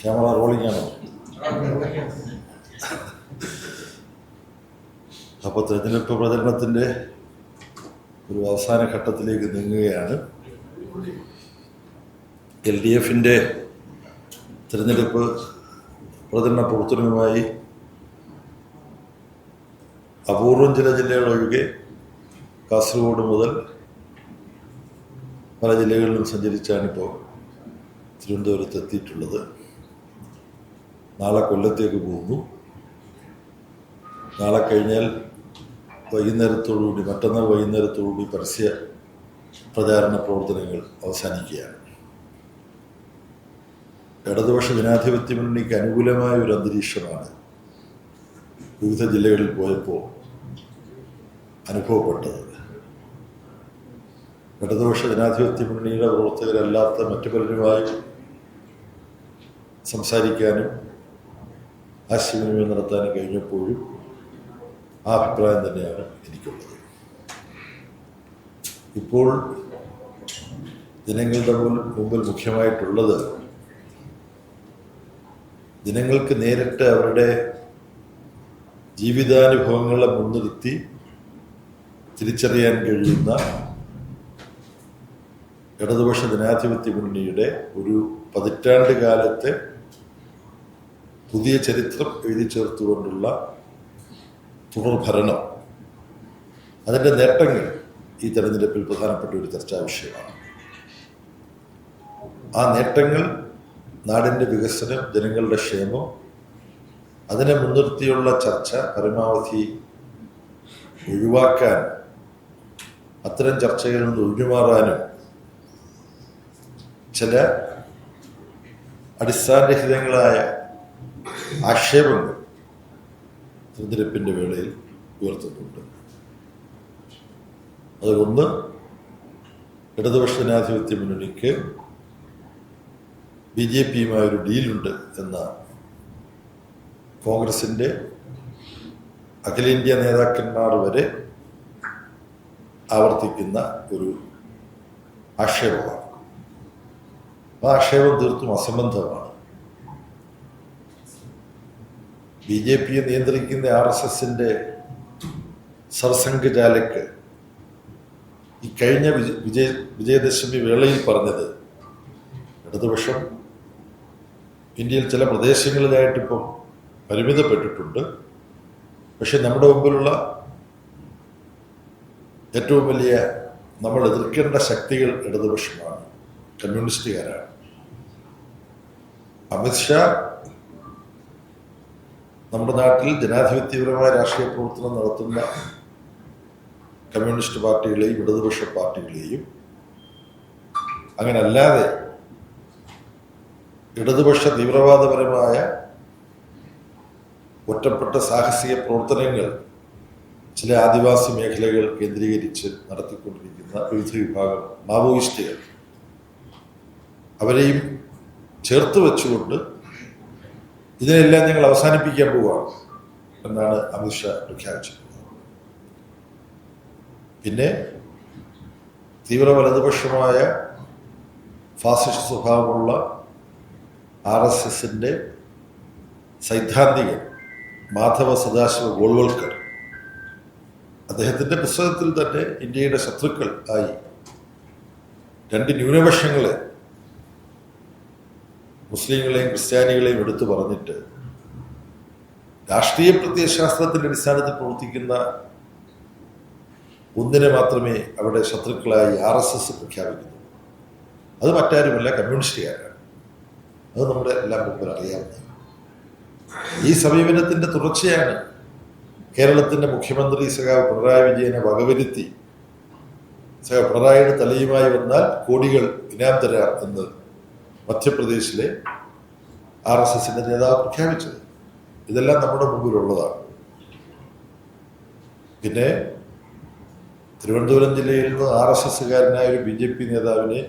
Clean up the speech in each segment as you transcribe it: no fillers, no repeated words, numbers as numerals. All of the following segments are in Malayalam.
ക്യാമറ റോളിംഗ് ആണോ? അപ്പോൾ തെരഞ്ഞെടുപ്പ് പ്രചരണത്തിൻ്റെ ഒരു അവസാന ഘട്ടത്തിലേക്ക് നീങ്ങുകയാണ്. LDFിൻ്റെ തിരഞ്ഞെടുപ്പ് പ്രചരണ പ്രവർത്തനവുമായി അപൂർവം ചില ജില്ലകളൊഴികെ കാസർഗോഡ് മുതൽ പല ജില്ലകളിലും സഞ്ചരിച്ചാണിപ്പോൾ തിരുവനന്തപുരത്ത് എത്തിയിട്ടുള്ളത്. നാളെ കൊല്ലത്തേക്ക് പോകുന്നു. നാളെ കഴിഞ്ഞാൽ മറ്റന്നാൾ വൈകുന്നേരത്തോടുകൂടി പരസ്യ പ്രചാരണ പ്രവർത്തനങ്ങൾ അവസാനിക്കുകയാണ്. ഇടതുപക്ഷ ജനാധിപത്യ മുന്നണിക്ക് അനുകൂലമായ ഒരു അന്തരീക്ഷമാണ് വിവിധ ജില്ലകളിൽ പോയപ്പോൾ അനുഭവപ്പെട്ടത്. ഇടതുപക്ഷ ജനാധിപത്യ മുന്നണിയുടെ പ്രവർത്തകരല്ലാത്ത മറ്റു പലരുമായി സംസാരിക്കാനും ആശയവിനിമയം നടത്താനും കഴിഞ്ഞപ്പോഴും ആ അഭിപ്രായം തന്നെയാണ് എനിക്കുള്ളത്. ഇപ്പോൾ ജനങ്ങളുടെ മുമ്പിൽ മുഖ്യമായിട്ടുള്ളത് ജനങ്ങൾക്ക് നേരിട്ട് അവരുടെ ജീവിതാനുഭവങ്ങളെ മുൻനിർത്തി തിരിച്ചറിയാൻ കഴിയുന്ന ഇടതുപക്ഷ ജനാധിപത്യ മുന്നണിയുടെ ഒരു പതിറ്റാണ്ട് കാലത്തെ പുതിയ ചരിത്രം എഴുതി ചേർത്തുകൊണ്ടുള്ള തുടർഭരണം, അതിൻ്റെ നേട്ടങ്ങൾ ഈ തെരഞ്ഞെടുപ്പിൽ പ്രധാനപ്പെട്ട ഒരു ചർച്ചാ വിഷയമാണ്. ആ നേട്ടങ്ങൾ നാടിൻ്റെ വികസനം, ജനങ്ങളുടെ ക്ഷേമം, അതിനെ മുൻനിർത്തിയുള്ള ചർച്ച പരമാവധി ഒഴിവാക്കാൻ, അത്തരം ചർച്ചകളിൽ നിന്ന് ഒഴിഞ്ഞുമാറാനും ചില അടിസ്ഥാനരഹിതങ്ങളായ ആക്ഷേപങ്ങൾ തിരഞ്ഞെടുപ്പിൻ്റെ വേളയിൽ ഉയർത്തുന്നുണ്ട്. അതുകൊണ്ട് ഇടതുപക്ഷ ജനാധിപത്യ മുന്നണിക്ക് BJPയുമായൊരു ഡീലുണ്ട് എന്ന കോൺഗ്രസിൻ്റെ അഖിലേന്ത്യാ നേതാക്കന്മാർ വരെ ആവർത്തിക്കുന്ന ഒരു ആക്ഷേപമാണ്. ആ ആക്ഷേപം തീർത്തും അസംബന്ധമാണ്. BJPയെ നിയന്ത്രിക്കുന്ന RSSന്റെ സർസംഘചാലക് ഈ കഴിഞ്ഞ വിജയദശമി വേളയിൽ പറഞ്ഞത്, ഇടതുപക്ഷം ഇന്ത്യയിൽ ചില പ്രദേശങ്ങളിലായിട്ടിപ്പം പരിമിതപ്പെട്ടിട്ടുണ്ട്, പക്ഷെ നമ്മുടെ മുമ്പിലുള്ള ഏറ്റവും വലിയ നമ്മൾ എതിർക്കേണ്ട ശക്തികൾ ഇടതുപക്ഷമാണ്, കമ്മ്യൂണിസ്റ്റുകാരാണ്. അമിത്ഷാ നമ്മുടെ നാട്ടിൽ ജനാധിപത്യപരമായ രാഷ്ട്രീയ പ്രവർത്തനം നടത്തുന്ന കമ്മ്യൂണിസ്റ്റ് പാർട്ടികളെയും ഇടതുപക്ഷ പാർട്ടികളെയും, അങ്ങനെ അല്ലാതെ ഇടതുപക്ഷ തീവ്രവാദപരമായ ഒറ്റപ്പെട്ട സാഹസിക പ്രവർത്തനങ്ങൾ ചില ആദിവാസി മേഖലകൾ കേന്ദ്രീകരിച്ച് നടത്തിക്കൊണ്ടിരിക്കുന്ന വിവിധ വിഭാഗം മാവോയിസ്റ്റുകൾ, അവരെയും ചേർത്ത് വെച്ചുകൊണ്ട് ഇതിനെല്ലാം ഞങ്ങൾ അവസാനിപ്പിക്കാൻ പോവുകയാണ് എന്നാണ് അമിത്ഷാ പ്രഖ്യാപിച്ചത്. പിന്നെ തീവ്ര വലതുപക്ഷമായ ഫാസിസ്റ്റ് സ്വഭാവമുള്ള RSSന്റെ സൈദ്ധാന്തികൻ മാധവ സദാശിവ ഗോൾവൽക്കർ അദ്ദേഹത്തിൻ്റെ പുസ്തകത്തിൽ തന്നെ ഇന്ത്യയുടെ ശത്രുക്കൾ ആയി രണ്ട് ന്യൂനപക്ഷങ്ങളെ, മുസ്ലിങ്ങളെയും ക്രിസ്ത്യാനികളെയും എടുത്തു പറഞ്ഞിട്ട് രാഷ്ട്രീയ പ്രത്യയശാസ്ത്രത്തിൻ്റെ അടിസ്ഥാനത്തിൽ പ്രവർത്തിക്കുന്ന ഒന്നിനെ മാത്രമേ അവിടെ ശത്രുക്കളായി RSS പ്രഖ്യാപിക്കുന്നു. അത് മറ്റാരുമല്ല, കമ്മ്യൂണിസ്റ്റുകാരാണ്. അത് നമ്മുടെ എല്ലാം മുമ്പിൽ അറിയാവുന്നതാണ്. ഈ സമീപനത്തിൻ്റെ തുടർച്ചയാണ് കേരളത്തിൻ്റെ മുഖ്യമന്ത്രി സഖാവ് പിണറായി വിജയനെ വകവരുത്തി സഖാവ് പിണറായിയുടെ തലയുമായി വന്നാൽ കോടികൾ ഇനാം തരാം എന്ന് മധ്യപ്രദേശിലെ RSSന്റെ നേതാവ് പ്രഖ്യാപിച്ചത്. ഇതെല്ലാം നമ്മുടെ മുമ്പിലുള്ളതാണ്. പിന്നെ തിരുവനന്തപുരം ജില്ലയിൽ നിന്ന് RSSകാരനായ ഒരു BJP നേതാവിനെ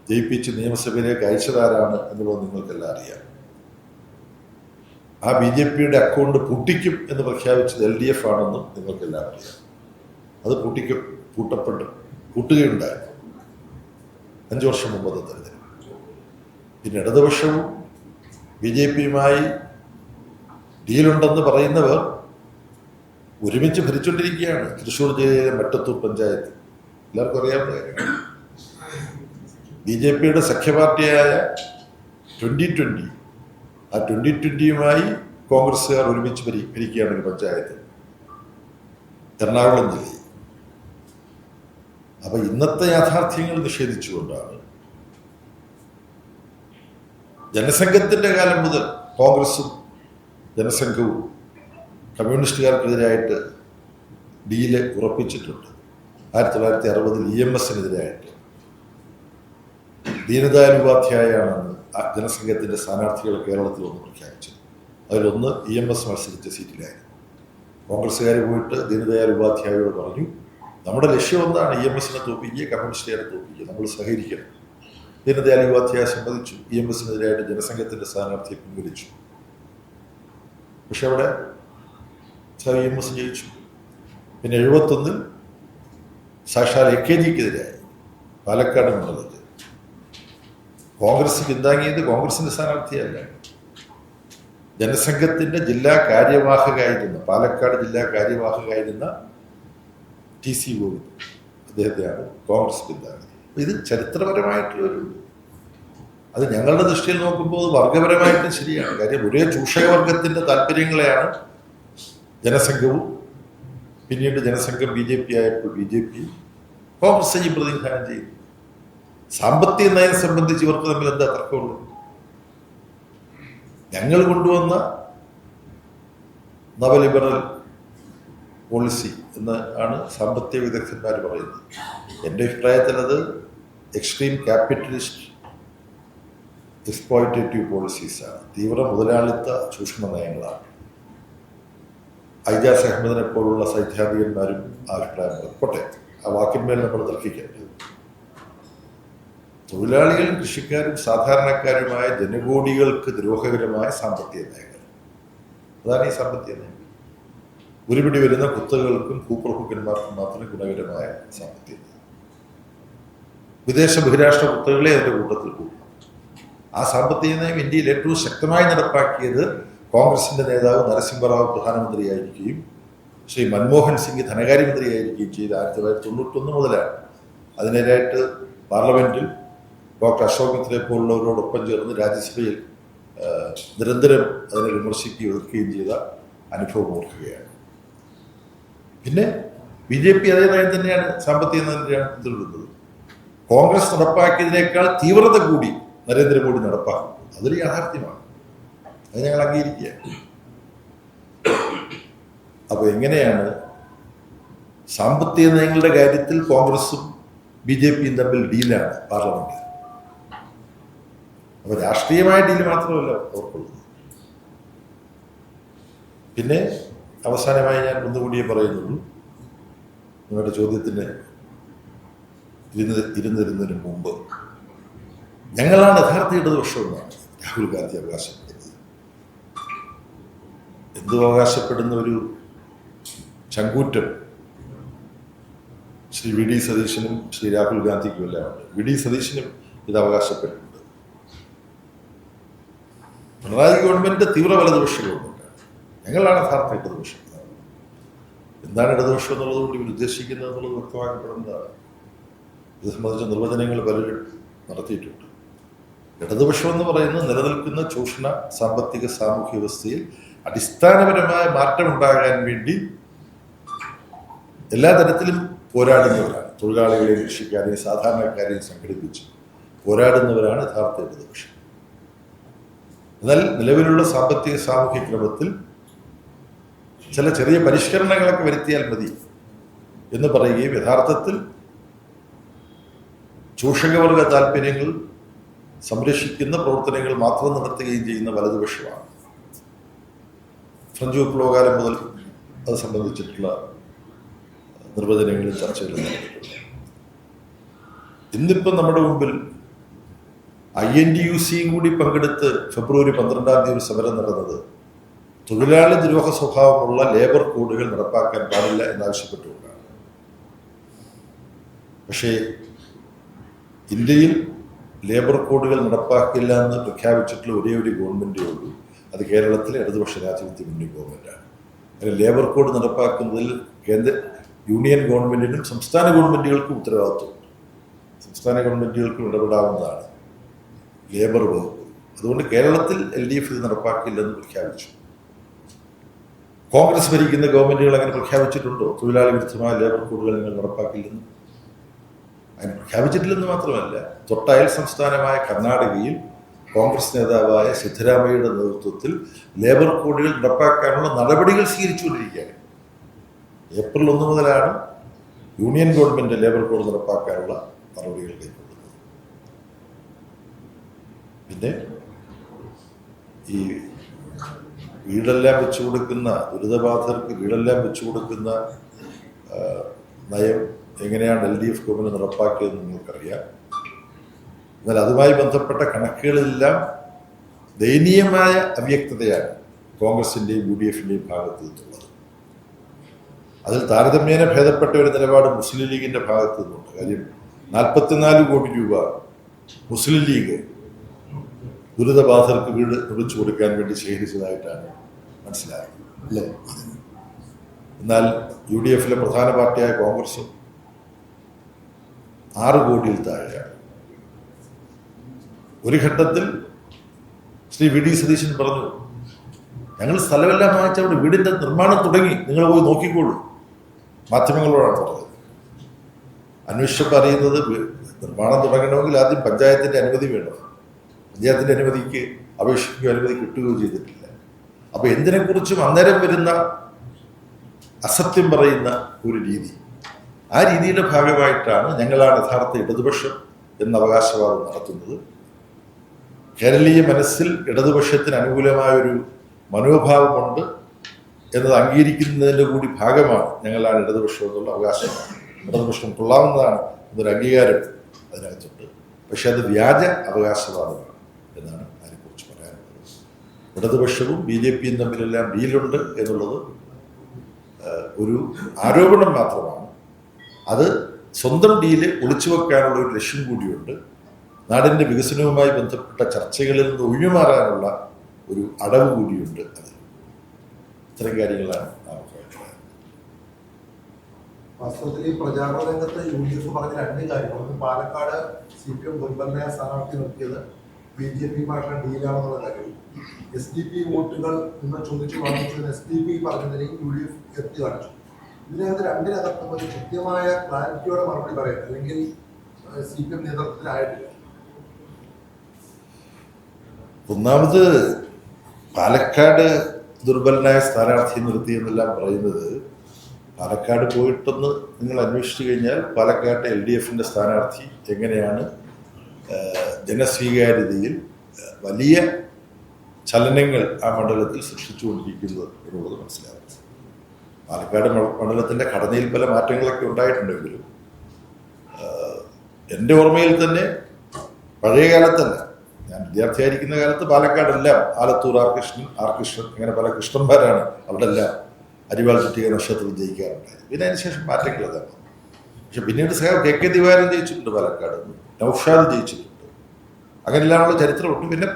ജയിപ്പിച്ച് നിയമസഭയിലേക്ക് അയച്ചതാരാണ് എന്നുള്ളത് നിങ്ങൾക്കെല്ലാം അറിയാം. ആ BJPയുടെ അക്കൗണ്ട് പൂട്ടിക്കും എന്ന് പ്രഖ്യാപിച്ചത് LDF ആണെന്നും നിങ്ങൾക്കെല്ലാം അറിയാം. അത് പൂട്ടുകയുണ്ടായിരുന്നു 5 വർഷം മുമ്പത്തെ തെരഞ്ഞെടുപ്പ്. പിന്നെ ഇടതുപക്ഷവും BJP-യുമായി ഡീലുണ്ടെന്ന് പറയുന്നവർ ഒരുമിച്ച് ഭരിച്ചുകൊണ്ടിരിക്കുകയാണ്. തൃശ്ശൂർ ജില്ലയിലെ മട്ടത്തൂർ പഞ്ചായത്ത് എല്ലാവർക്കും അറിയാവുന്ന കാര്യമാണ്. BJP-യുടെ സഖ്യപാർട്ടിയായ 2020, ആ 2020-യുമായി കോൺഗ്രസ്സുകാർ ഒരുമിച്ച് ഭരിക്കുകയാണ് ഒരു പഞ്ചായത്ത്, എറണാകുളം ജില്ലയിൽ. അപ്പൊ ഇന്നത്തെ യാഥാർത്ഥ്യങ്ങൾ നിഷേധിച്ചുകൊണ്ടാണ് ജനസംഘത്തിന്റെ കാലം മുതൽ കോൺഗ്രസും ജനസംഘവും കമ്മ്യൂണിസ്റ്റുകാർക്കെതിരായിട്ട് ഡീല് ഉറപ്പിച്ചിട്ടുണ്ട്. 1960 EMS-നെതിരായിട്ട് ദീനദയാൽ ഉപാധ്യായാണ് ആ ജനസംഘത്തിന്റെ സ്ഥാനാർത്ഥികളെ കേരളത്തിൽ ഒന്ന് പ്രഖ്യാപിച്ചത്. അതിലൊന്ന് EMS മത്സരിച്ച സീറ്റിലായിരുന്നു. കോൺഗ്രസ്സുകാർ പോയിട്ട് ദീനദയാൽ ഉപാധ്യായോട് പറഞ്ഞു, നമ്മുടെ ലക്ഷ്യം എന്താണ്? EMS-നെ തോൽപ്പിക്കുക, കമ്മ്യൂണിസ്റ്റുകാരെ തോൽപ്പിക്കുക, നമ്മൾ സഹകരിക്കണം. ദീനദയാൽ ഉപാധ്യായ സമ്മതിച്ചു. EMS-നെതിരായിട്ട് ജനസംഘത്തിന്റെ സ്ഥാനാർത്ഥിയെ പിൻവലിച്ചു. പക്ഷെ അവിടെ EMS ജയിച്ചു. പിന്നെ 71-ൽ സാക്ഷാൽ AKG-ക്കെതിരായി പാലക്കാട് മണ്ഡലത്തിൽ കോൺഗ്രസ് പിന്താങ്ങിയത് കോൺഗ്രസിന്റെ സ്ഥാനാർത്ഥിയല്ല, ജനസംഘത്തിന്റെ ജില്ലാ കാര്യവാഹകായിരുന്ന, പാലക്കാട് ജില്ലാ കാര്യവാഹകായിരുന്ന TC ഗോവിന്ദ്, അദ്ദേഹത്തെയാണ് കോൺഗ്രസ് പിന്താങ്ങിയത്. ഇത് ചരിത്രപരമായിട്ടുള്ളൊരു, അത് ഞങ്ങളുടെ ദൃഷ്ടിയിൽ നോക്കുമ്പോൾ വർഗപരമായിട്ടും ശരിയാണ്. കാര്യം ഒരേ ചൂഷകവർഗത്തിന്റെ താല്പര്യങ്ങളെയാണ് ജനസംഘവും പിന്നീട് ജനസംഘം BJP ആയപ്പോൾ BJP കോൺഗ്രസ് പ്രതിനിധാനം ചെയ്തു. സാമ്പത്തിക നയം സംബന്ധിച്ച് ഇവർക്ക് തമ്മിൽ എന്താ തർക്കമുള്ളത്? ഞങ്ങൾ കൊണ്ടുവന്ന നവലിബറൽ പോളിസി എന്ന് ആണ് സാമ്പത്തിക വിദഗ്ധന്മാർ പറയുന്നത്. എൻ്റെ അഭിപ്രായത്തിൽ അത് എക്സ്ട്രീം ക്യാപിറ്റലിസ്റ്റ് എക്സ്പ്ലോയിറ്റേറ്റീവ് പോളിസീസാണ്, തീവ്ര മുതലാളിത്ത ചൂഷണ നയങ്ങളാണ്. ഐജാസ് അഹമ്മദിനെ പോലുള്ള സൈദ്ധാന്തികന്മാരും ആ അഭിപ്രായം പോട്ടെ, ആ വാക്കിന്മേൽ നമ്മൾ തർക്കിക്കേണ്ടത്. തൊഴിലാളികളും കൃഷിക്കാരും സാധാരണക്കാരുമായ ജനകോടികൾക്ക് ദ്രോഹകരമായ സാമ്പത്തിക നയങ്ങൾ, അതാണ് ഈ സാമ്പത്തിക നയം. ഒരുപിടി വരുന്ന കുത്തകകൾക്കും കൂപ്രഭുക്കന്മാർക്കും മാത്രം ഗുണകരമായ സാമ്പത്തിക നയം. വിദേശ ബഹിരാഷ്ട്ര കുത്തകളെ അതിൻ്റെ കൂട്ടത്തിൽ കൂട്ടണം. ആ സാമ്പത്തിക നയം ഇന്ത്യയിൽ ഏറ്റവും ശക്തമായി നടപ്പാക്കിയത് കോൺഗ്രസിന്റെ നേതാവ് നരസിംഹറാവു പ്രധാനമന്ത്രിയായിരിക്കുകയും ശ്രീ മൻമോഹൻ സിംഗ് ധനകാര്യമന്ത്രിയായിരിക്കുകയും ചെയ്ത് 1991 മുതലാണ്. അതിനെതിരായിട്ട് പാർലമെന്റിൽ ഡോക്ടർ അശോക് മിത്രയെ പോലുള്ളവരോടൊപ്പം ചേർന്ന് രാജ്യസഭയിൽ നിരന്തരം അതിനെ വിമർശിക്കുകയും എതിർക്കുകയും ചെയ്ത അനുഭവം ഓർക്കുകയാണ്. പിന്നെ BJP അതേ നയം തന്നെയാണ് സാമ്പത്തിക നയം പിന്തുടരുന്നത്. കോൺഗ്രസ് നടപ്പാക്കിയതിനേക്കാൾ തീവ്രത കൂടി നരേന്ദ്രമോദി നടപ്പാക്കും. അതൊരു യാഥാർത്ഥ്യമാണ്, അത് ഞങ്ങൾ അംഗീകരിക്കുക. അപ്പൊ എങ്ങനെയാണ് സാമ്പത്തിക നയങ്ങളുടെ കാര്യത്തിൽ കോൺഗ്രസും BJP-യും തമ്മിൽ ഡീലാണ് പാർലമെന്റിൽ? അപ്പൊ രാഷ്ട്രീയമായ ഡീല് മാത്രമല്ല ഓർക്കുള്ളത്. പിന്നെ അവസാനമായി ഞാൻ ഒന്നുകൂടിയേ പറയുന്നുള്ളൂ, നിങ്ങളുടെ ചോദ്യത്തിന് ഇരുന്നിരുന്നതിന് മുമ്പ് ഞങ്ങളാണ് യഥാർത്ഥ ഇടതുപക്ഷമെന്നാണ് രാഹുൽ ഗാന്ധി അവകാശപ്പെടുന്നത്. എന്തു അവകാശപ്പെടുന്ന ഒരു ചങ്കൂറ്റം ശ്രീ VD സതീശനും ശ്രീ രാഹുൽ ഗാന്ധിക്കും എല്ലാം ഉണ്ട്. VD സതീശനും ഇത് അവകാശപ്പെട്ടിട്ടുണ്ട്. പിണറായി ഗവൺമെന്റ് തീവ്ര വലതുപക്ഷ ഗവൺമെന്റാണ്. ഞങ്ങളാണ് യഥാർത്ഥ ഇടതുപക്ഷം. എന്താണ് ഇടതുപക്ഷം എന്നുള്ളതുകൊണ്ട് ഇവർ ഉദ്ദേശിക്കുന്നത് എന്നുള്ളത് വ്യക്തമാക്കപ്പെടുന്നതാണ്. ഇത് സംബന്ധിച്ച നിർവചനങ്ങൾ പലരും നടത്തിയിട്ടുണ്ട്. ഇടതുപക്ഷം എന്ന് പറയുന്നത് നിലനിൽക്കുന്ന ചൂഷണ സാമ്പത്തിക സാമൂഹ്യ വ്യവസ്ഥയിൽ അടിസ്ഥാനപരമായ മാറ്റം ഉണ്ടാകാൻ വേണ്ടി എല്ലാ തരത്തിലും പോരാടുന്നവരാണ്. തൊഴിലാളികളെയും കൃഷിക്കാരെയും സാധാരണക്കാരെയും സംഘടിപ്പിച്ച് പോരാടുന്നവരാണ് യഥാർത്ഥ ഇടതുപക്ഷം. എന്നാൽ നിലവിലുള്ള സാമ്പത്തിക സാമൂഹ്യ ക്രമത്തിൽ ചില ചെറിയ പരിഷ്കരണങ്ങളൊക്കെ വരുത്തിയാൽ മതി എന്ന് പറയുകയും യഥാർത്ഥത്തിൽ ചൂഷകവർഗ താല്പര്യങ്ങൾ സംരക്ഷിക്കുന്ന പ്രവർത്തനങ്ങൾ മാത്രം നടത്തുകയും ചെയ്യുന്ന വലതുപക്ഷമാണ്. ഫ്രഞ്ച് വിപ്ലവകാലം മുതൽ അത് സംബന്ധിച്ചിട്ടുള്ള നിർവചനങ്ങളും ചർച്ചകളും നടത്തിയിട്ടുണ്ട്. ഇന്നിപ്പം നമ്മുടെ മുമ്പിൽ INTUC-യും കൂടി പങ്കെടുത്ത് ഫെബ്രുവരി 12 ഒരു സമരം നടന്നത് തൊഴിലാളി ദ്രോഹ സ്വഭാവമുള്ള ലേബർ കോഡുകൾ നടപ്പാക്കാൻ പാടില്ല എന്നാവശ്യപ്പെട്ടുകൊണ്ടാണ്. പക്ഷേ ഇന്ത്യയിൽ ലേബർ കോഡുകൾ നടപ്പാക്കില്ല എന്ന് പ്രഖ്യാപിച്ചിട്ടുള്ള ഒരേ ഒരു ഗവൺമെൻറ്റേ ഉള്ളൂ. അത് കേരളത്തിലെ ഇടതുപക്ഷ ജനാധിപത്യ മുന്നണി ഗവൺമെൻറ്റാണ്. അങ്ങനെ ലേബർ കോഡ് നടപ്പാക്കുന്നതിൽ യൂണിയൻ ഗവൺമെൻറ്റിനും സംസ്ഥാന ഗവൺമെൻറ്റുകൾക്കും ഉത്തരവാദിത്വമുണ്ട്. സംസ്ഥാന ഗവൺമെൻറ്റുകൾക്കും ഇടപെടാവുന്നതാണ് ലേബർ വകുപ്പ്. അതുകൊണ്ട് കേരളത്തിൽ LDF ഇത് നടപ്പാക്കില്ലെന്ന് പ്രഖ്യാപിച്ചു. കോൺഗ്രസ് ഭരിക്കുന്ന ഗവൺമെൻറ്റുകൾ അങ്ങനെ പ്രഖ്യാപിച്ചിട്ടുണ്ടോ? തൊഴിലാളി വിരുദ്ധമായ ലേബർ കോഡുകൾ നിങ്ങൾ നടപ്പാക്കില്ലെന്ന് അങ്ങനെ പ്രഖ്യാപിച്ചിട്ടില്ലെന്ന് മാത്രമല്ല, തൊട്ടയൽ സംസ്ഥാനമായ കർണാടകയിൽ കോൺഗ്രസ് നേതാവായ സിദ്ധരാമയ്യയുടെ നേതൃത്വത്തിൽ ലേബർ കോഡുകൾ നടപ്പാക്കാനുള്ള നടപടികൾ സ്വീകരിച്ചുകൊണ്ടിരിക്കുകയാണ്. ഏപ്രിൽ 1 മുതലാണ് യൂണിയൻ ഗവൺമെൻറ് ലേബർ കോഡ് നടപ്പാക്കാനുള്ള നടപടികൾ കൈക്കൊള്ളുന്നത്. പിന്നെ ഈ വീടെല്ലാം വെച്ചു കൊടുക്കുന്ന ദുരിതബാധിതർക്ക് വീടെല്ലാം വെച്ചു കൊടുക്കുന്ന നയം എങ്ങനെയാണ് LDF ഗവൺമെൻറ് നടപ്പാക്കിയതെന്ന് നിങ്ങൾക്കറിയാം. എന്നാൽ അതുമായി ബന്ധപ്പെട്ട കണക്കുകളിലെല്ലാം ദയനീയമായ അവ്യക്തതയാണ് കോൺഗ്രസിൻ്റെയും UDFൻ്റെയും ഭാഗത്തു നിന്നുള്ളത്. അതിൽ താരതമ്യേന ഭേദപ്പെട്ട ഒരു നിലപാട് മുസ്ലിം ലീഗിൻ്റെ ഭാഗത്തു നിന്നുണ്ട്. കാര്യം 44 കോടി രൂപ മുസ്ലിം ലീഗ് ദുരിതബാധിതർക്ക് വീട് നിർമ്മിച്ചു കൊടുക്കാൻ വേണ്ടി ശേഖരിച്ചതായിട്ടാണ് മനസ്സിലായത്, അല്ലേ? എന്നാൽ UDFിലെ പ്രധാന പാർട്ടിയായ കോൺഗ്രസും 6 കോടിയിൽ താഴെയാണ്. ഒരു ഘട്ടത്തിൽ ശ്രീ VD സതീശൻ പറഞ്ഞു, ഞങ്ങൾ സ്ഥലമെല്ലാം വാങ്ങിച്ചവിടെ വീടിൻ്റെ നിർമ്മാണം തുടങ്ങി, നിങ്ങൾ പോയി നോക്കിക്കോളൂ. മാധ്യമങ്ങളോടാണ് പറഞ്ഞത്. അന്വേഷിച്ചപ്പോൾ അറിയുന്നത് നിർമ്മാണം തുടങ്ങണമെങ്കിൽ ആദ്യം പഞ്ചായത്തിൻ്റെ അനുമതി വേണം. പഞ്ചായത്തിൻ്റെ അനുമതിക്ക് അപേക്ഷിക്കുകയോ അനുമതി കിട്ടുകയോ ചെയ്തിട്ടില്ല. അപ്പോൾ എന്തിനെക്കുറിച്ചും അന്നേരം വരുന്ന അസത്യം പറയുന്ന ഒരു രീതി, ആ രീതിയുടെ ഭാഗമായിട്ടാണ് ഞങ്ങളാണ് യഥാർത്ഥ ഇടതുപക്ഷം എന്ന അവകാശവാദം നടത്തുന്നത്. കേരളീയ മനസ്സിൽ ഇടതുപക്ഷത്തിന് അനുകൂലമായൊരു മനോഭാവമുണ്ട് എന്നത് അംഗീകരിക്കുന്നതിൻ്റെ കൂടി ഭാഗമാണ് ഞങ്ങളാണ് ഇടതുപക്ഷം എന്നുള്ള അവകാശമാണ്. ഇടതുപക്ഷം കൊള്ളാവുന്നതാണ് എന്നൊരു അംഗീകാരം അതിനകത്തുണ്ട്. പക്ഷെ അത് വ്യാജ അവകാശവാദമാണ് എന്നാണ് അതിനെക്കുറിച്ച് പറയാനുള്ളത്. ഇടതുപക്ഷവും BJPയും തമ്മിലെല്ലാം ഡീലുണ്ട് എന്നുള്ളത് ഒരു ആരോപണം മാത്രമാണ്. അത് സ്വന്തം ഡീല് ഒളിച്ചു വെക്കാനുള്ള ഒരു ലക്ഷ്യം കൂടിയുണ്ട്. നാടിൻ്റെ വികസനവുമായി ബന്ധപ്പെട്ട ചർച്ചകളിൽ നിന്ന് ഒഴിഞ്ഞുമാറാനുള്ള ഒരു അടവ് കൂടിയുണ്ട്. അതിൽ ഇത്തരം കാര്യങ്ങളാണ് വാസ്തവത്തിൽ ഈ പ്രചാരണ രംഗത്ത് UDF പറഞ്ഞ 2 കാര്യങ്ങൾ. ഒന്ന്, പാലക്കാട് CPM ദുർബലനായ സ്ഥാനാർത്ഥി നിർത്തിയത് BJPയുമായിട്ടുള്ള ഡീലാണെന്നുള്ള കാര്യം. SDP വോട്ടുകൾ നിങ്ങൾ ചോദിച്ചു വാങ്ങിച്ചതിന് SDP പറഞ്ഞതിനെയും UDF എത്തി കാണിച്ചു. ഇതിനകത്ത് 2-നകത്തും ഒരു കൃത്യമായ ക്ലാരിറ്റിയോടെ മറുപടി പറയാം, അല്ലെങ്കിൽ CPM നേതൃത്വത്തിലായിട്ടില്ല. ഒന്നാമത്, പാലക്കാട് ദുർബലനായ സ്ഥാനാർത്ഥി നിർത്തിയെന്നെല്ലാം പറയുന്നത്, പാലക്കാട് പോയിട്ടൊന്ന് നിങ്ങൾ അന്വേഷിച്ചു കഴിഞ്ഞാൽ പാലക്കാട്ടെ LDFൻ്റെ സ്ഥാനാർത്ഥി എങ്ങനെയാണ് ജനസ്വീകാര്യതയിൽ വലിയ ചലനങ്ങൾ ആ മണ്ഡലത്തിൽ സൃഷ്ടിച്ചുകൊണ്ടിരിക്കുന്നത് എന്നുള്ളത് മനസ്സിലാവും. പാലക്കാട് മണ്ഡലത്തിൻ്റെ ഘടനയിൽ പല മാറ്റങ്ങളൊക്കെ ഉണ്ടായിട്ടുണ്ടെങ്കിലും എൻ്റെ ഓർമ്മയിൽ തന്നെ പഴയ കാലത്തല്ല, ഞാൻ വിദ്യാർത്ഥിയായിരിക്കുന്ന കാലത്ത് പാലക്കാടെല്ലാം ആലത്തൂർ ആർ കൃഷ്ണൻ അങ്ങനെ പല കൃഷ്ണന്മാരാണ് അവിടെ എല്ലാം അരിവാൾ ചുറ്റിക നക്ഷത്രത്തിൽ ജയിക്കാറുണ്ടായത്. പിന്നെ അതിനുശേഷം മാറ്റങ്ങൾ അതാണ്. പക്ഷെ പിന്നീട് KK ദിവാരൻ ജയിച്ചിട്ടുണ്ട് പാലക്കാട്, നൗഷാദ് ജയിച്ചിട്ടുണ്ട്, അങ്ങനെല്ലാമുള്ള ചരിത്രമുണ്ട്. പിന്നെ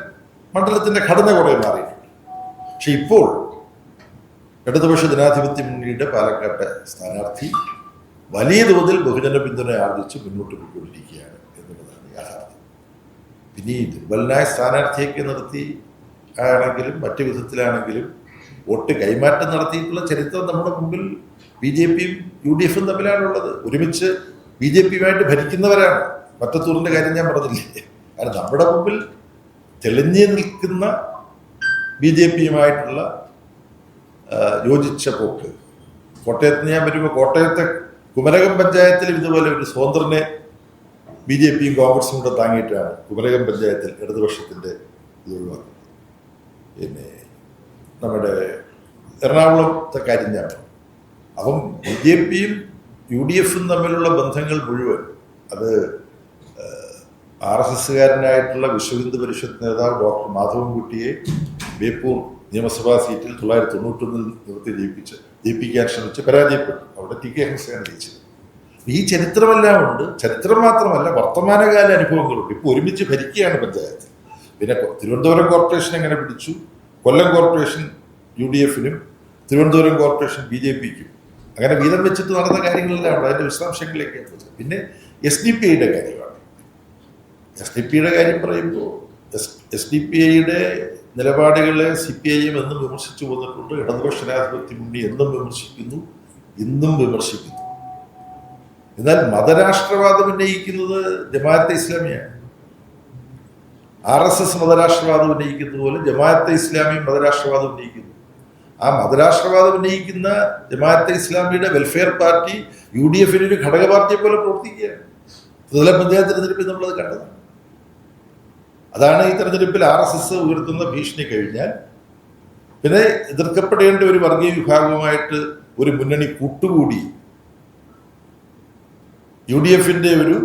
മണ്ഡലത്തിൻ്റെ ഘടന കുറേ മാറിയിട്ടുണ്ട്. പക്ഷെ ഇപ്പോൾ ഇടതുപക്ഷ ജനാധിപത്യ മുന്നണിയുടെ പാലക്കാട്ടെ സ്ഥാനാർത്ഥി വലിയ തോതിൽ ബഹുജന പിന്തുണ ആർജിച്ച് മുന്നോട്ട് പോയിക്കൊണ്ടിരിക്കുകയാണ് എന്നുള്ളതാണ് യാഥാർത്ഥ്യം. പിന്നെ ഈ ദുർബലനായ സ്ഥാനാർത്ഥിയൊക്കെ നിർത്തി ആണെങ്കിലും മറ്റു വിധത്തിലാണെങ്കിലും വോട്ട് കൈമാറ്റം നടത്തിയിട്ടുള്ള ചരിത്രം നമ്മുടെ മുമ്പിൽ BJPയും UDFും തമ്മിലാണുള്ളത്. ഒരുമിച്ച് BJPയുമായിട്ട് ഭരിക്കുന്നവരാണ്. മറ്റത്തൂറിൻ്റെ കാര്യം ഞാൻ പറഞ്ഞില്ലേ. കാരണം നമ്മുടെ മുമ്പിൽ തെളിഞ്ഞു നിൽക്കുന്ന BJPയുമായിട്ടുള്ള യോജിച്ച പോക്ക്. കോട്ടയത്ത് ഞാൻ വരുമ്പോൾ കോട്ടയത്തെ കുമരകം പഞ്ചായത്തിലും ഇതുപോലെ ഒരു സ്വതന്ത്രനെ BJPയും കോൺഗ്രസും കൂടെ താങ്ങിയിട്ടാണ് കുമരകം പഞ്ചായത്തിൽ ഇടതുപക്ഷത്തിൻ്റെ ഇത് ഒഴിവാക്കുന്നത്. പിന്നെ നമ്മുടെ എറണാകുളത്തെ കാര്യം ഞാൻ പറഞ്ഞു. അപ്പം BJPയും UDFും തമ്മിലുള്ള ബന്ധങ്ങൾ മുഴുവൻ അത് RSSകാരനായിട്ടുള്ള വിശ്വഹിന്ദു പരിഷത്ത് നേതാവ് ഡോക്ടർ മാധവൻകുട്ടിയെ ബേപ്പൂർ നിയമസഭാ സീറ്റിൽ 1991 നിർത്തി ജയിപ്പിക്കാൻ ശ്രമിച്ച് പരാജയപ്പെട്ടു. അവിടെ TK ഹുസൈൻ ജയിച്ചത്. ഈ ചരിത്രമെല്ലാം ഉണ്ട്. ചരിത്രം മാത്രമല്ല, വർത്തമാനകാല അനുഭവങ്ങളുണ്ട്. ഇപ്പോൾ ഒരുമിച്ച് ഭരിക്കുകയാണ് പഞ്ചായത്ത്. പിന്നെ തിരുവനന്തപുരം കോർപ്പറേഷൻ എങ്ങനെ പിടിച്ചു, കൊല്ലം കോർപ്പറേഷൻ UDF-നും തിരുവനന്തപുരം കോർപ്പറേഷൻ BJP-ക്കും, അങ്ങനെ വീതം വെച്ചിട്ട് നടന്ന കാര്യങ്ങളെല്ലാം ഉണ്ട്. അതിൻ്റെ വിശദാംശങ്ങളിലേക്കാണ്. പിന്നെ SDPIയുടെ കാര്യമാണ്. SDPIയുടെ കാര്യം പറയുമ്പോൾ SDPIയുടെ നിലപാടുകളെ CPIM എന്നും വിമർശിച്ചു വന്നിട്ടുണ്ട്. ഇടതുപക്ഷ ജനാധിപത്യ മുന്നണി എന്നും വിമർശിക്കുന്നു, ഇന്നും വിമർശിക്കുന്നു. എന്നാൽ മതരാഷ്ട്രവാദം ഉന്നയിക്കുന്നത് ജമാഅത്തെ ഇസ്ലാമിയാണ്. RSS മതരാഷ്ട്രവാദം ഉന്നയിക്കുന്നത് പോലെ ജമാഅത്തെ ഇസ്ലാമിയും മതരാഷ്ട്രവാദം ഉന്നയിക്കുന്നു. ആ മതരാഷ്ട്രവാദം ഉന്നയിക്കുന്ന ജമാഅത്തെ ഇസ്ലാമിയുടെ വെൽഫെയർ പാർട്ടി UDF-ന് ഒരു ഘടക പാർട്ടിയെ പോലെ പ്രവർത്തിക്കുകയാണ്. ത്രിതല പഞ്ചായത്ത് തെരഞ്ഞെടുപ്പിൽ നമ്മളത് കണ്ടതാണ്. അതാണ് ഈ തെരഞ്ഞെടുപ്പിൽ RSS ഉയർത്തുന്ന ഭീഷണി കഴിഞ്ഞാൽ പിന്നെ എതിർക്കപ്പെടേണ്ട ഒരു വർഗീയ വിഭാഗവുമായിട്ട് ഒരു മുന്നണി കൂട്ടുകൂടി UDF-ന്റെ ഒരു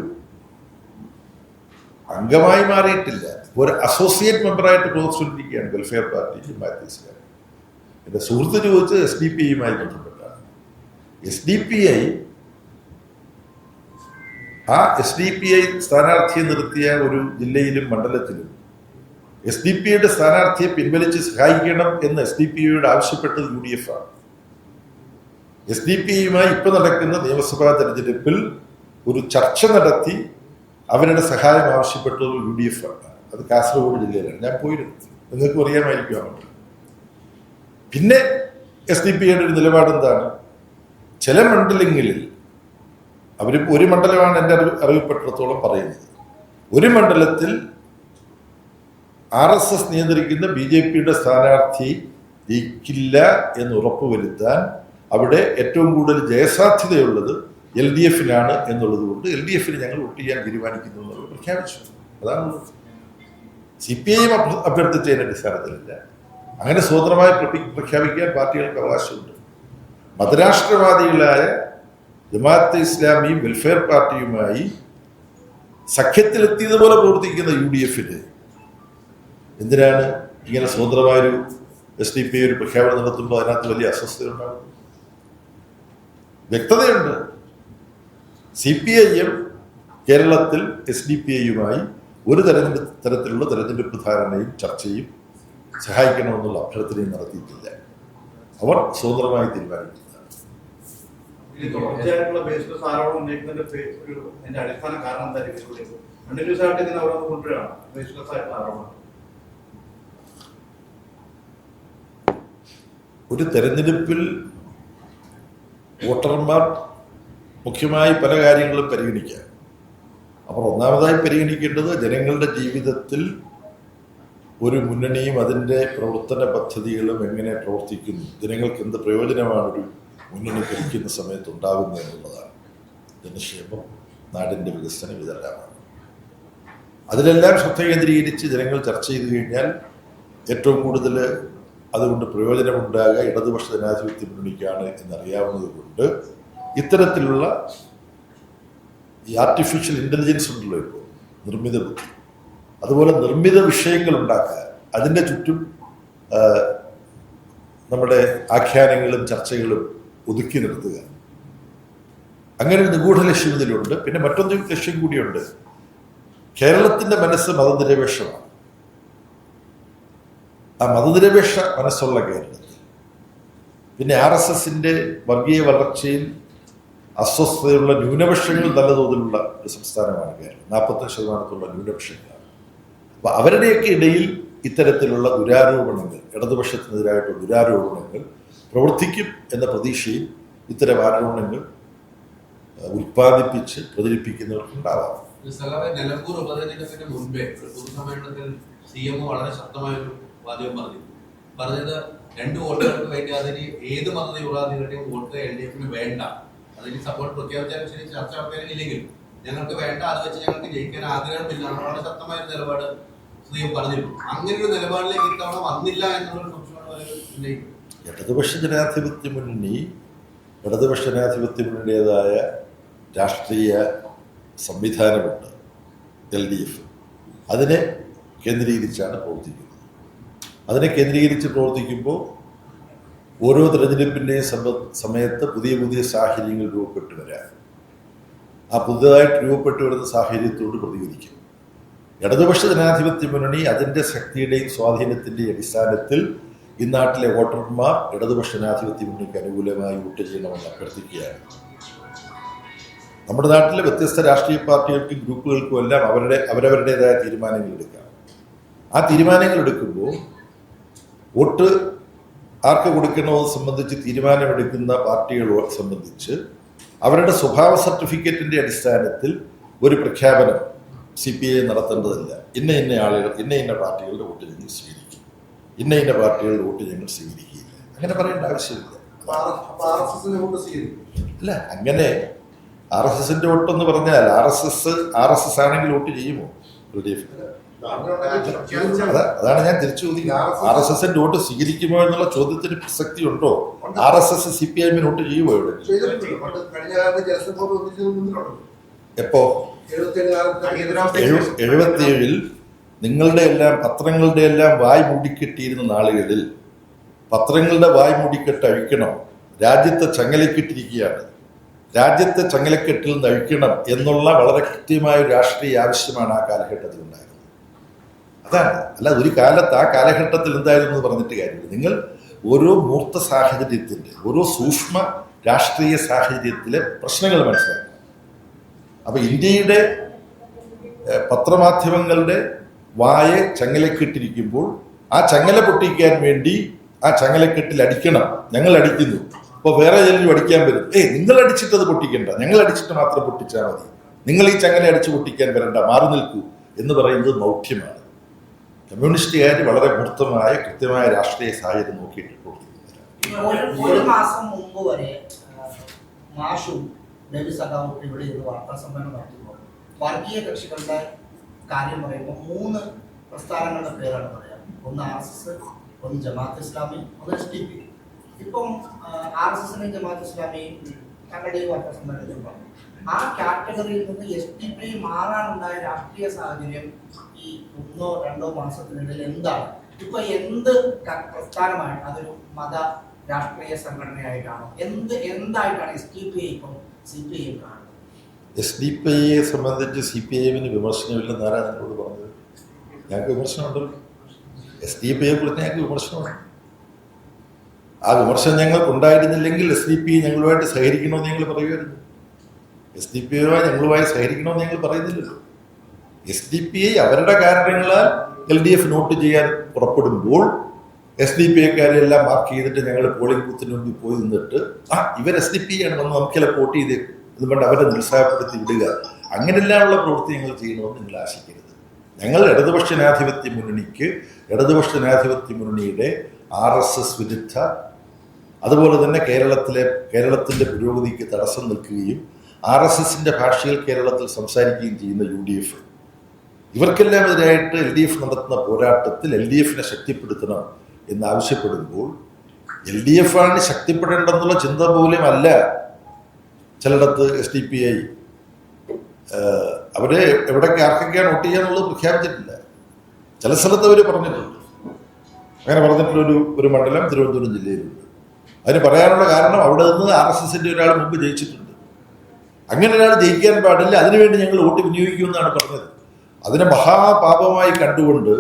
അംഗമായി മാറിയിട്ടില്ല, ഒരു അസോസിയേറ്റ് മെമ്പറായിട്ട് പ്രവർത്തിച്ചുകൊണ്ടിരിക്കുകയാണ് വെൽഫെയർ പാർട്ടി ജമാഅത്തെ ഇസ്ലാമി. എൻ്റെ സുഹൃത്ത് ചോദിച്ചത് SDPI-യുമായി ബന്ധപ്പെട്ടാണ്. SDPI സ്ഥാനാർത്ഥിയെ നിർത്തിയ ഒരു ജില്ലയിലും മണ്ഡലത്തിലും SDPIയുടെ സ്ഥാനാർത്ഥിയെ പിൻവലിച്ച് സഹായിക്കണം എന്ന് SDPI-യോട് ആവശ്യപ്പെട്ടത് UDF-ആണ്. SDPI-യുമായി ഇപ്പൊ നടക്കുന്ന നിയമസഭാ തെരഞ്ഞെടുപ്പിൽ ഒരു ചർച്ച നടത്തി അവരുടെ സഹായം ആവശ്യപ്പെട്ടത് UDF-ആണ്. അത് കാസർഗോഡ് ജില്ലയിലാണ്. ഞാൻ പോയിരുന്നു, നിങ്ങൾക്ക് അറിയാമായിരിക്കും അങ്ങോട്ട്. പിന്നെ SDPI-യുടെ ഒരു നിലപാട് എന്താണ്? ചില മണ്ഡലങ്ങളിൽ അവരിപ്പോൾ ഒരു മണ്ഡലമാണ് എൻ്റെ അറിവിൽപ്പെട്ടിടത്തോളം പറയുന്നത്. ഒരു മണ്ഡലത്തിൽ RSS നിയന്ത്രിക്കുന്ന BJP-യുടെ സ്ഥാനാർത്ഥി ജയിക്കില്ല എന്ന് ഉറപ്പുവരുത്താൻ അവിടെ ഏറ്റവും കൂടുതൽ ജയസാധ്യതയുള്ളത് LDF-നാണ് എന്നുള്ളത് കൊണ്ട് LDF-ന് ഞങ്ങൾ വോട്ട് ചെയ്യാൻ തീരുമാനിക്കുന്നു എന്നുള്ളത് പ്രഖ്യാപിച്ചു. അതാണ് CPI-യും അഭ്യർത്ഥിച്ചതിൻ്റെ അടിസ്ഥാനത്തിലല്ല. അങ്ങനെ സ്വതന്ത്രമായി പ്രഖ്യാപിക്കാൻ പാർട്ടികൾക്ക് അവകാശമുണ്ട്. മതരാഷ്ട്രവാദികളായ ജമാഅത്തെ ഇസ്ലാമിയും വെൽഫെയർ പാർട്ടിയുമായി സഖ്യത്തിലെത്തിയതുപോലെ പ്രവർത്തിക്കുന്ന UDF-ന് എന്തിനാണ് ഇങ്ങനെ സ്വതന്ത്രമായൊരു SDPI ഒരു പ്രഖ്യാപനം നടത്തുമ്പോൾ അതിനകത്ത് വലിയ അസ്വസ്ഥത ഉണ്ടാകും? വ്യക്തതയുണ്ട്. CPIM കേരളത്തിൽ SDPI-യുമായി ഒരു തരത്തിലുള്ള തെരഞ്ഞെടുപ്പ് ധാരണയും ചർച്ചയും സഹായിക്കണമെന്നുള്ള അഭ്യർത്ഥനയും നടത്തിയിട്ടില്ല. അവർ സ്വതന്ത്രമായി തീരുമാനിക്കുന്നതാണ്. ഒരു തെരഞ്ഞെടുപ്പിൽ വോട്ടർമാർ മുഖ്യമായി പല കാര്യങ്ങളും പരിഗണിക്കുക. അപ്പോൾ ഒന്നാമതായി പരിഗണിക്കേണ്ടത് ജനങ്ങളുടെ ജീവിതത്തിൽ ഒരു മുന്നണിയും അതിൻ്റെ പ്രവർത്തന പദ്ധതികളും എങ്ങനെ പ്രവർത്തിക്കുന്നു, ജനങ്ങൾക്ക് എന്ത് പ്രയോജനമാണ് ഒരു മുന്നണി ഭരിക്കുന്ന സമയത്ത് ഉണ്ടാകുന്നത് എന്നുള്ളതാണ്. ജനക്ഷേമം, നാടിൻ്റെ വികസനം, ഇതെല്ലാമാണ്. അതിലെല്ലാം ശ്രദ്ധ കേന്ദ്രീകരിച്ച് ജനങ്ങൾ ചർച്ച ചെയ്തു കഴിഞ്ഞാൽ ഏറ്റവും കൂടുതൽ അതുകൊണ്ട് പ്രയോജനമുണ്ടാകുക ഇടതുപക്ഷ ജനാധിപത്യ മുന്നണിക്കാണ് എന്നറിയാവുന്നത് കൊണ്ട് ഇത്തരത്തിലുള്ള ഈ ആർട്ടിഫിഷ്യൽ ഇൻ്റലിജൻസ് ഉണ്ടല്ലോ ഇപ്പോൾ, നിർമ്മിത ബുദ്ധി, അതുപോലെ നിർമ്മിത വിഷയങ്ങൾ ഉണ്ടാക്കുക, അതിൻ്റെ ചുറ്റും നമ്മുടെ ആഖ്യാനങ്ങളും ചർച്ചകളും ഒതുക്കി നിർത്തുക, അങ്ങനെ ഒരു നിഗൂഢ ലക്ഷ്യം ഇതിലുണ്ട്. പിന്നെ മറ്റൊരു ലക്ഷ്യം കൂടിയുണ്ട്. കേരളത്തിൻ്റെ മനസ്സ് മതനിരപേക്ഷമാണ്. ആ മതനിരപേക്ഷ മനസ്സുള്ള കേരളത്തിൽ പിന്നെ RSS-ന്റെ വർഗീയ വളർച്ചയിൽ അസ്വസ്ഥതയുള്ള ന്യൂനപക്ഷങ്ങൾ നല്ല തോതിലുള്ള ഒരു സംസ്ഥാനമാണ് കേരളം. 40% ന്യൂനപക്ഷങ്ങളാണ്. അപ്പൊ അവരുടെയൊക്കെ ഇടയിൽ ഇത്തരത്തിലുള്ള ദുരാരോപണങ്ങൾ, ഇടതുപക്ഷത്തിനെതിരായിട്ടുള്ള ദുരാരോപണങ്ങൾ പ്രവർത്തിക്കും എന്ന പ്രതീക്ഷയിൽ ഇത്തരം ആരോപണങ്ങൾ ഉൽപ്പാദിപ്പിച്ച് പ്രചരിപ്പിക്കുന്നവർക്കുണ്ടാവാം. നിലമ്പൂർ ഉപതെരഞ്ഞെടുപ്പിന് മുൻപേ പൊതുസമ്മേളനത്തിൽ CM വളരെ ശക്തമായൊരു വാദം പറഞ്ഞത് 2 വോട്ടുകൾക്ക് വേണ്ടി അതിന് ഏത് മതവിഭാഗങ്ങളുടെയും വോട്ട് LDF-ന് വേണ്ട, അതിന് സപ്പോർട്ട് പ്രഖ്യാപിച്ചാലും ശരി, ചർച്ച നടത്തിയാലും ഞങ്ങൾക്ക് വേണ്ട, അത് വെച്ച് ഞങ്ങൾക്ക് ജയിക്കാൻ ആഗ്രഹമില്ല. വളരെ ശക്തമായ ഒരു നിലപാട് CM പറഞ്ഞിരുന്നു. അങ്ങനെ ഒരു നിലപാടിലേക്ക് ഇത്തവണ വന്നില്ല എന്നുള്ളൊരു സംശയമാണ്. ഇടതുപക്ഷ ജനാധിപത്യ മുന്നണിയുടേതായ രാഷ്ട്രീയ സംവിധാനമുണ്ട്. LDF അതിനെ കേന്ദ്രീകരിച്ചാണ് പ്രവർത്തിക്കുന്നത്. അതിനെ കേന്ദ്രീകരിച്ച് പ്രവർത്തിക്കുമ്പോൾ ഓരോ തെരഞ്ഞെടുപ്പിൻ്റെയും സമയത്ത് പുതിയ പുതിയ സാഹചര്യങ്ങൾ രൂപപ്പെട്ടു വരാം. ആ പുതുതായിട്ട് രൂപപ്പെട്ടു വരുന്ന സാഹചര്യത്തോട് പ്രതികരിക്കും. ഇടതുപക്ഷ ജനാധിപത്യ മുന്നണി അതിൻ്റെ ശക്തിയുടെയും സ്വാധീനത്തിൻ്റെയും അടിസ്ഥാനത്തിൽ ഈ നാട്ടിലെ വോട്ടർമാർ ഇടതുപക്ഷ ജനാധിപത്യ മുന്നണിക്ക് അനുകൂലമായി വോട്ട് ചെയ്യണമെന്ന് അഭ്യർത്ഥിക്കുകയാണ്. നമ്മുടെ നാട്ടിലെ വ്യത്യസ്ത രാഷ്ട്രീയ പാർട്ടികൾക്കും ഗ്രൂപ്പുകൾക്കും എല്ലാം അവരവരുടേതായ തീരുമാനങ്ങൾ എടുക്കാം. ആ തീരുമാനങ്ങൾ എടുക്കുമ്പോൾ വോട്ട് ആർക്ക് കൊടുക്കണമെന്ന് സംബന്ധിച്ച് തീരുമാനമെടുക്കുന്ന പാർട്ടികളെ സംബന്ധിച്ച് അവരുടെ സ്വഭാവ സർട്ടിഫിക്കറ്റിൻ്റെ അടിസ്ഥാനത്തിൽ ഒരു പ്രഖ്യാപനം CPI നടത്തേണ്ടതില്ല. ഇന്ന ആളുകൾ ഇന്ന പാർട്ടികളുടെ വോട്ട് ഞങ്ങൾ സ്വീകരിക്കും, ഇന്ന പാർട്ടികളുടെ വോട്ട് ഞങ്ങൾ സ്വീകരിക്കില്ല, അങ്ങനെ പറയേണ്ട ആവശ്യമില്ല. അല്ല, അങ്ങനെ RSSന്റെ വോട്ടെന്ന് പറഞ്ഞാൽ RSS ആണെങ്കിൽ വോട്ട് ചെയ്യുമോ LDF? അതാണ് ഞാൻ തിരിച്ചു ചോദിക്കുന്നത്. RSSന്റെ വോട്ട് സ്വീകരിക്കുമോ എന്നുള്ള ചോദ്യത്തിന് പ്രസക്തി ഉണ്ടോ? RSS CPI വോട്ട് ചെയ്യുമോ ഇവിടെ? എപ്പോ? 77-ൽ നിങ്ങളുടെ എല്ലാം പത്രങ്ങളുടെ എല്ലാം വായ് മൂടിക്കെട്ടിയിരുന്ന നാളുകളിൽ പത്രങ്ങളുടെ വായ് മൂടിക്കെട്ട് അഴിക്കണം, രാജ്യത്തെ ചങ്ങലക്കെട്ടിരിക്കുകയാണ്, രാജ്യത്തെ ചങ്ങലക്കെട്ടിൽ നിന്ന് അഴിക്കണം എന്നുള്ള വളരെ കൃത്യമായ ഒരു രാഷ്ട്രീയ ആവശ്യമാണ് ആ കാലഘട്ടത്തിൽ ഉണ്ടായിരുന്നത്. അതാണ്. അല്ല, ഒരു കാലത്ത് ആ കാലഘട്ടത്തിൽ എന്തായിരുന്നു എന്ന് പറഞ്ഞിട്ട് കാര്യമില്ല. നിങ്ങൾ ഓരോ മൂർത്ത സാഹചര്യത്തിൻ്റെ, ഓരോ സൂക്ഷ്മ രാഷ്ട്രീയ സാഹചര്യത്തിലെ പ്രശ്നങ്ങൾ മനസ്സിലാക്കണം. അപ്പൊ ഇന്ത്യയുടെ പത്രമാധ്യമങ്ങളുടെ വായ ചങ്ങലക്കെട്ടിരിക്കുമ്പോൾ ആ ചങ്ങല പൊട്ടിക്കാൻ വേണ്ടി ആ ചങ്ങലക്കെട്ടിൽ അടിക്കണം, ഞങ്ങൾ അടിക്കുന്നു. അപ്പോൾ വേറെ ചിലരും അടിക്കാൻ വരും. നിങ്ങൾ അടിച്ചിട്ടത് പൊട്ടിക്കണ്ട, ഞങ്ങൾ അടിച്ചിട്ട് മാത്രം പൊട്ടിച്ചാൽ മതി, നിങ്ങൾ ഈ ചങ്ങല അടിച്ചു പൊട്ടിക്കാൻ വരണ്ട, മാറി നിൽക്കൂ എന്ന് പറയുന്നത് മൗഢ്യമാണ്. കമ്മ്യൂണിസ്റ്റുകാർ വളരെ മൂർത്തമായ കൃത്യമായ രാഷ്ട്രീയ സാഹചര്യം നോക്കിയിട്ട് പ്രവർത്തിക്കുന്നത്. ഒരു മാസം മുമ്പ് വരെ മാഷും സഖാവും ഇവിടെ ഇരുന്ന് വാർത്താ സമ്മേളനം നടത്തുമ്പോൾ വർഗീയ കക്ഷികളുടെ കാര്യം പറയുമ്പോൾ 3 പ്രസ്ഥാനങ്ങളുടെ പേരാണ് പറയാം. ഒന്ന് RSS, ഒന്ന് ജമാഅത്ത് ഇസ്ലാമി, ഒന്ന് SDP. ഇപ്പം RSSന്റെയും ജമാഅത്ത് ഇസ്ലാമിയും തങ്ങളുടെയും വാർത്താ സമ്മേളനത്തിൽ പറഞ്ഞു. ആ കാറ്റഗറിയിൽ നിന്ന് SDP മാറാനുണ്ടായ രാഷ്ട്രീയ സാഹചര്യം ഈ 1-2 മാസത്തിനിടയിൽ എന്താണ്? ഇപ്പൊ എന്ത് പ്രസ്ഥാനമാണ്? അതൊരു മത രാഷ്ട്രീയ സംഘടനയായിട്ടാണോ? എന്തായിട്ടാണ് SDP ഇപ്പം CPI കാണുന്നത്? SDP-യെ സംബന്ധിച്ച് CPI-ന് വിമർശനമില്ലെന്ന് ആരാണ് ഞങ്ങളോട് പറഞ്ഞത്? ഞങ്ങൾക്ക് വിമർശനമുണ്ടല്ലോ. SDP-യെ കുറിച്ച് ഞങ്ങൾക്ക് വിമർശനമാണ്. ആ വിമർശനം ഞങ്ങൾക്ക് ഉണ്ടായിരുന്നില്ലെങ്കിൽ SDP ഞങ്ങളുമായിട്ട് സഹകരിക്കണമെന്ന് ഞങ്ങൾ പറയുമായിരുന്നു. SDP-യുമായി ഞങ്ങളുമായി സഹകരിക്കണമെന്ന് ഞങ്ങൾ പറയുന്നില്ലല്ലോ. SDP-യെ അവരുടെ കാരണങ്ങളാൽ LDF നോട്ട് ചെയ്യാൻ പുറപ്പെടുമ്പോൾ SDP-ക്കാരെല്ലാം മാർക്ക് ചെയ്തിട്ട് ഞങ്ങൾ പോളിംഗ് ബൂത്തിന് മുമ്പിൽ പോയി നിന്നിട്ട് ഇവർ SDP ആണ് വന്ന് നമുക്കെല്ലാം വോട്ട് ചെയ്തേക്കും, അതുകൊണ്ട് അവരെ നിരുത്സാഹപ്പെടുത്തി വിടുക, അങ്ങനെയെല്ലാമുള്ള പ്രവൃത്തി ഞങ്ങൾ ചെയ്യണമെന്ന് നിങ്ങൾ ആശിക്കരുത്. ഞങ്ങൾ ഇടതുപക്ഷ ജനാധിപത്യ മുന്നണിക്ക്, ഇടതുപക്ഷ ജനാധിപത്യ മുന്നണിയുടെ RSS വിരുദ്ധ, അതുപോലെ തന്നെ കേരളത്തിൻ്റെ പുരോഗതിക്ക് തടസ്സം നിൽക്കുകയും RSSന്റെ ഭാഷയിൽ കേരളത്തിൽ സംസാരിക്കുകയും ചെയ്യുന്ന UDF, ഇവർക്കെല്ലാം എതിരായിട്ട് LDF നടത്തുന്ന പോരാട്ടത്തിൽ LDF-നെ ശക്തിപ്പെടുത്തണം എന്നാവശ്യപ്പെടുമ്പോൾ LDF ആണ് ശക്തിപ്പെടേണ്ടെന്നുള്ള ചിന്ത പോലും അല്ല ചിലയിടത്ത് SDP-ഐ അവരെ എവിടേക്ക് ആർക്കൊക്കെയാണ് വോട്ട് ചെയ്യാന്നുള്ളത് പ്രഖ്യാപിച്ചിട്ടില്ല. ചില സ്ഥലത്ത് അവർ പറഞ്ഞിട്ടുണ്ട്. അങ്ങനെ പറഞ്ഞിട്ടുള്ള ഒരു മണ്ഡലം തിരുവനന്തപുരം ജില്ലയിലുണ്ട്. അതിന് പറയാനുള്ള കാരണം അവിടെ നിന്ന് RSSന്റെ ഒരാൾ മുമ്പ് ജയിച്ചിട്ടുണ്ട്. അങ്ങനെ ഒരാൾ ജയിക്കാൻ പാടില്ല, അതിനുവേണ്ടി ഞങ്ങൾ വോട്ട് വിനിയോഗിക്കുമെന്നാണ് പറഞ്ഞത്. അതിനെ മഹാപാപമായി കണ്ടുകൊണ്ട്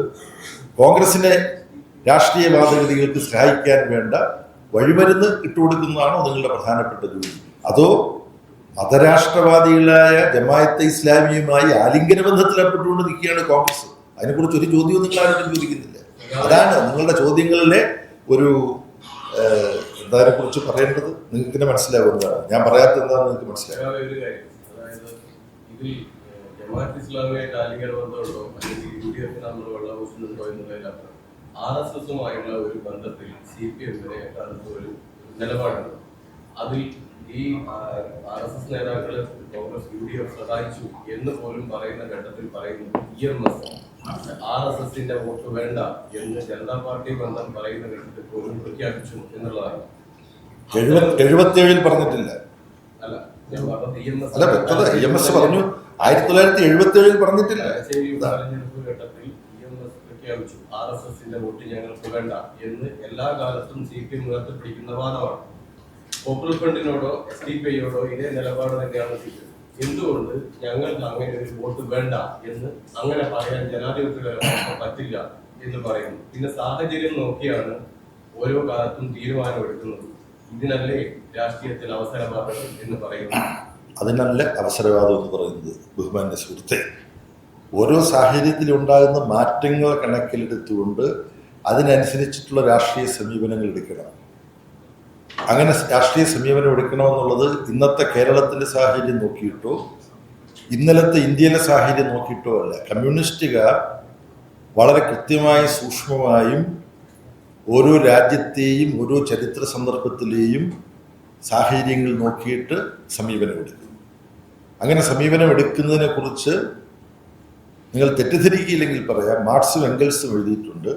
കോൺഗ്രസിനെ രാഷ്ട്രീയ വാദഗതികൾക്ക് സഹായിക്കാൻ വേണ്ട വഴിമരുന്ന് ഇട്ടുകൊടുക്കുന്നതാണോ നിങ്ങളുടെ പ്രധാനപ്പെട്ട ജോലി? അതോ മതരാഷ്ട്രവാദികളായ ജമാഅത്തെ ഇസ്ലാമിയുമായി ആലിംഗന ബന്ധത്തിലേർപ്പെട്ടുകൊണ്ട് നിൽക്കുകയാണ് കോൺഗ്രസ്? അതിനെക്കുറിച്ച് ഒരു ചോദ്യവും നിങ്ങൾ ആരും ചോദിക്കുന്നില്ല. അതാണ് നിങ്ങളുടെ ചോദ്യങ്ങളിലെ ഒരു എന്താതിനെ കുറിച്ച് പറയേണ്ടത്. നിങ്ങൾക്ക് തന്നെ മനസ്സിലാവുന്നതാണ്. ഞാൻ പറയാത്ത എന്താണെന്ന് നിങ്ങൾക്ക് മനസ്സിലാവും. ജമാഅത്ത് ഇസ്ലാമിയായിട്ട് ആലിംഗന ബന്ധമുണ്ടോ അല്ലെങ്കിൽ UDF നമ്മളുള്ള ഉണ്ടോ എന്നുള്ളതിനപ്പുറം RSSുമായുള്ള ഒരു ബന്ധത്തിൽ CPM-ന് അടുത്ത ഒരു നിലപാടുണ്ട്. അതിൽ ഈ RSS നേതാക്കളെ കോൺഗ്രസ് UDF സഹായിച്ചു എന്ന് പോലും പറയുന്ന ഘട്ടത്തിൽ പറയുന്നു EMS RSSന്റെ വോട്ട് വേണ്ട എന്ന് ജനതാ പാർട്ടി ബന്ധം പറയുന്ന ഘട്ടത്തിൽ പോലും പ്രഖ്യാപിച്ചു എന്നുള്ളതാണ്. 77-ൽ പറഞ്ഞിട്ടില്ല. അല്ല, ഞാൻ പറഞ്ഞത് അല്ല, വ്യക്തത EMS പറഞ്ഞു. 1977-ൽ പറഞ്ഞിട്ടില്ല. തെരഞ്ഞെടുപ്പ് ഘട്ടത്തിൽ EMS പ്രഖ്യാപിച്ചു RSSന്റെ വോട്ട് ഞങ്ങൾക്ക് വേണ്ട എന്ന് എല്ലാ കാലത്തും CPM ഉയർത്തിപ്പിടിക്കുന്ന വാദമാണ്. പോപ്പുലർ ഫ്രണ്ടിനോടോ SDP-യോടോ ഇതേ നിലപാട് തന്നെയാണ് എന്തുകൊണ്ട് ഞങ്ങൾക്ക് അങ്ങനെ ഒരു വോട്ട് വേണ്ട എന്ന് അങ്ങനെ പറയാൻ ജനാധിപത്യപരമായി പറ്റില്ല എന്ന് പറയുന്നു. പിന്നെ സാഹചര്യം നോക്കിയാണ് ഓരോ കാലത്തും തീരുമാനമെടുക്കുന്നത്. ഇതിനല്ലേ രാഷ്ട്രീയത്തിൽ അവസരവാദം എന്ന് പറയുന്നത്? അതിനല്ല അവസരവാദം എന്ന് പറയുന്നത് ബഹുമാന്യ സുഹൃത്തെ. ഓരോ സാഹചര്യത്തിലുണ്ടാകുന്ന മാറ്റങ്ങൾ കണക്കിലെടുത്തുകൊണ്ട് അതിനനുസരിച്ചിട്ടുള്ള രാഷ്ട്രീയ സമീപനങ്ങൾ എടുക്കണം. അങ്ങനെ രാഷ്ട്രീയ സമീപനം എടുക്കണമെന്നുള്ളത് ഇന്നത്തെ കേരളത്തിൻ്റെ സാഹചര്യം നോക്കിയിട്ടോ ഇന്നലത്തെ ഇന്ത്യയിലെ സാഹചര്യം നോക്കിയിട്ടോ അല്ല. കമ്മ്യൂണിസ്റ്റുകാർ വളരെ കൃത്യമായി സൂക്ഷ്മമായും ഓരോ രാജ്യത്തെയും ഓരോ ചരിത്ര സന്ദർഭത്തിലെയും സാഹചര്യങ്ങൾ നോക്കിയിട്ട് സമീപനമെടുക്കും. അങ്ങനെ സമീപനം എടുക്കുന്നതിനെ കുറിച്ച് നിങ്ങൾ തെറ്റിദ്ധരിക്കില്ലെങ്കിൽ പറയാം, മാർക്സും എംഗൽസും എഴുതിയിട്ടുണ്ട്.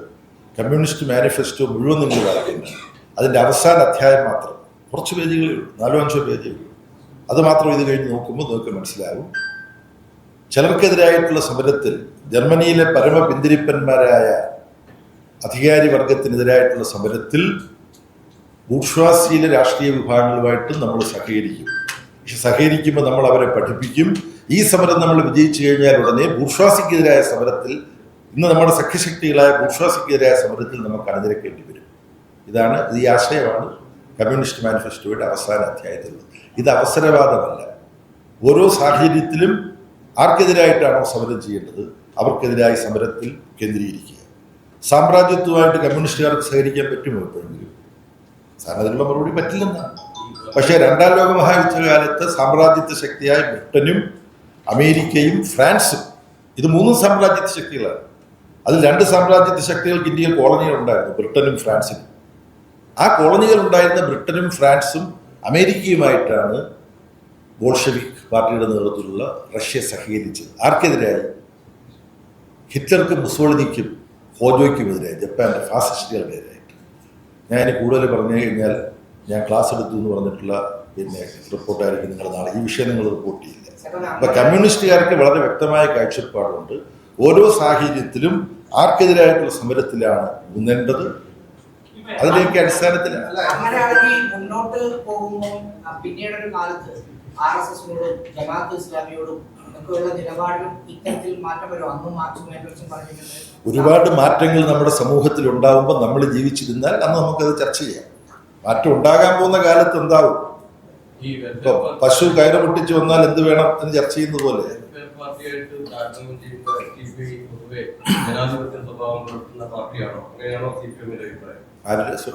കമ്മ്യൂണിസ്റ്റ് മാനിഫെസ്റ്റോ മുഴുവൻ നിങ്ങൾ വായിക്കുന്നത് അതിൻ്റെ അവസാന അധ്യായം മാത്രം, കുറച്ച് പേജുകളേ ഉള്ളൂ, 4-5 പേജേ ഉള്ളൂ. അത് മാത്രം ഇത് കഴിഞ്ഞ് നോക്കുമ്പോൾ നിങ്ങൾക്ക് മനസ്സിലാവും. ചിലർക്കെതിരായിട്ടുള്ള സമരത്തിൽ ജർമ്മനിയിലെ പരമപിന്തിരിപ്പന്മാരായ അധികാരി വർഗത്തിനെതിരായിട്ടുള്ള സമരത്തിൽ ബൂർഷ്വാസിയിലെ രാഷ്ട്രീയ വിഭാഗങ്ങളുമായിട്ട് നമ്മൾ സഹകരിക്കും. പക്ഷെ സഹകരിക്കുമ്പോൾ നമ്മൾ അവരെ പഠിപ്പിക്കും. ഈ സമരം നമ്മൾ വിജയിച്ചു കഴിഞ്ഞാൽ ഉടനെ ബൂർഷ്വാസിക്കെതിരായ സമരത്തിൽ, ഇന്ന് നമ്മുടെ സഖ്യശക്തികളായ ബൂർഷ്വാസിക്കെതിരായ സമരത്തിൽ നമുക്ക് അണിനിരക്കേണ്ടി വരും. ഈ ആശയമാണ് കമ്മ്യൂണിസ്റ്റ് മാനിഫെസ്റ്റോയുടെ അവസാന അധ്യായത്തിലുള്ളത്. ഇത് അവസരവാദമല്ല. ഓരോ സാഹചര്യത്തിലും ആർക്കെതിരായിട്ടാണോ സമരം ചെയ്യേണ്ടത് അവർക്കെതിരായി സമരത്തിൽ കേന്ദ്രീകരിക്കുക. സാമ്രാജ്യത്വമായിട്ട് കമ്മ്യൂണിസ്റ്റുകാർക്ക് സഹകരിക്കാൻ പറ്റുമോ എപ്പോഴെങ്കിലും? സാധാരണ മറുപടി പറ്റില്ലെന്നാണ്. പക്ഷേ 2ാം ലോക മഹായുദ്ധകാലത്ത് സാമ്രാജ്യത്വ ശക്തിയായ ബ്രിട്ടനും അമേരിക്കയും ഫ്രാൻസും, ഇത് 3 സാമ്രാജ്യത്വ ശക്തികളാണ്. അതിൽ 2 സാമ്രാജ്യത്വ ശക്തികൾക്ക് ഇന്ത്യയിൽ കോളനികൾ ഉണ്ടായിരുന്നു, ബ്രിട്ടനും ഫ്രാൻസിനും. ആ കോളനികൾ ഉണ്ടായിരുന്ന ബ്രിട്ടനും ഫ്രാൻസും അമേരിക്കയുമായിട്ടാണ് ബോൾഷെവിക് പാർട്ടിയുടെ നേതൃത്വത്തിലുള്ള റഷ്യ സഹകരിച്ചത്. ആർക്കെതിരായി? ഹിറ്റ്ലർക്കും മുസോളിനിക്കും ഹോജോയ്ക്കുമെതിരായി, ജപ്പാന്റെ ഫാസിസ്റ്റുകൾക്കെതിരായിട്ട്. ഞാൻ ഇനി കൂടുതൽ പറഞ്ഞു കഴിഞ്ഞാൽ ഞാൻ ക്ലാസ് എടുത്തു എന്ന് പറഞ്ഞിട്ടുള്ള റിപ്പോർട്ടായിരിക്കും നിങ്ങൾ നാളെ. ഈ വിഷയം നിങ്ങൾ റിപ്പോർട്ട് ചെയ്യില്ല. അപ്പൊ കമ്മ്യൂണിസ്റ്റുകാർക്ക് വളരെ വ്യക്തമായ കാഴ്ചപ്പാടുണ്ട്. ഓരോ സാഹചര്യത്തിലും ആർക്കെതിരായിട്ടുള്ള സമരത്തിലാണ് മുന്നേണ്ടത്, അതിലേക്ക് അടിസ്ഥാനത്തിലാണ്. അങ്ങനെയാണെങ്കിൽ മുന്നോട്ട് പോകുമ്പോൾ പിന്നീടൊരു കാലത്ത് RSSനോടും ജമാഅത്ത് ഇസ്ലാമിയോടും ഒക്കെയുള്ള നിലപാടിലും ഇത്തരത്തിൽ മാറ്റം വരും. അന്നും മാർക്സും എംഗൽസും പറഞ്ഞിട്ടുണ്ട്. ഒരുപാട് മാറ്റങ്ങൾ നമ്മുടെ സമൂഹത്തിൽ ഉണ്ടാകുമ്പോൾ നമ്മൾ ജീവിച്ചിരുന്നാൽ അന്ന് നമുക്കത് ചർച്ച ചെയ്യാം. മാറ്റം ഉണ്ടാകാൻ പോകുന്ന കാലത്ത് എന്താവും? ഇപ്പൊ പശു കയറ് പൊട്ടിച്ച് വന്നാൽ എന്ത് വേണം എന്ന് ചർച്ച ചെയ്യുന്നത് പോലെ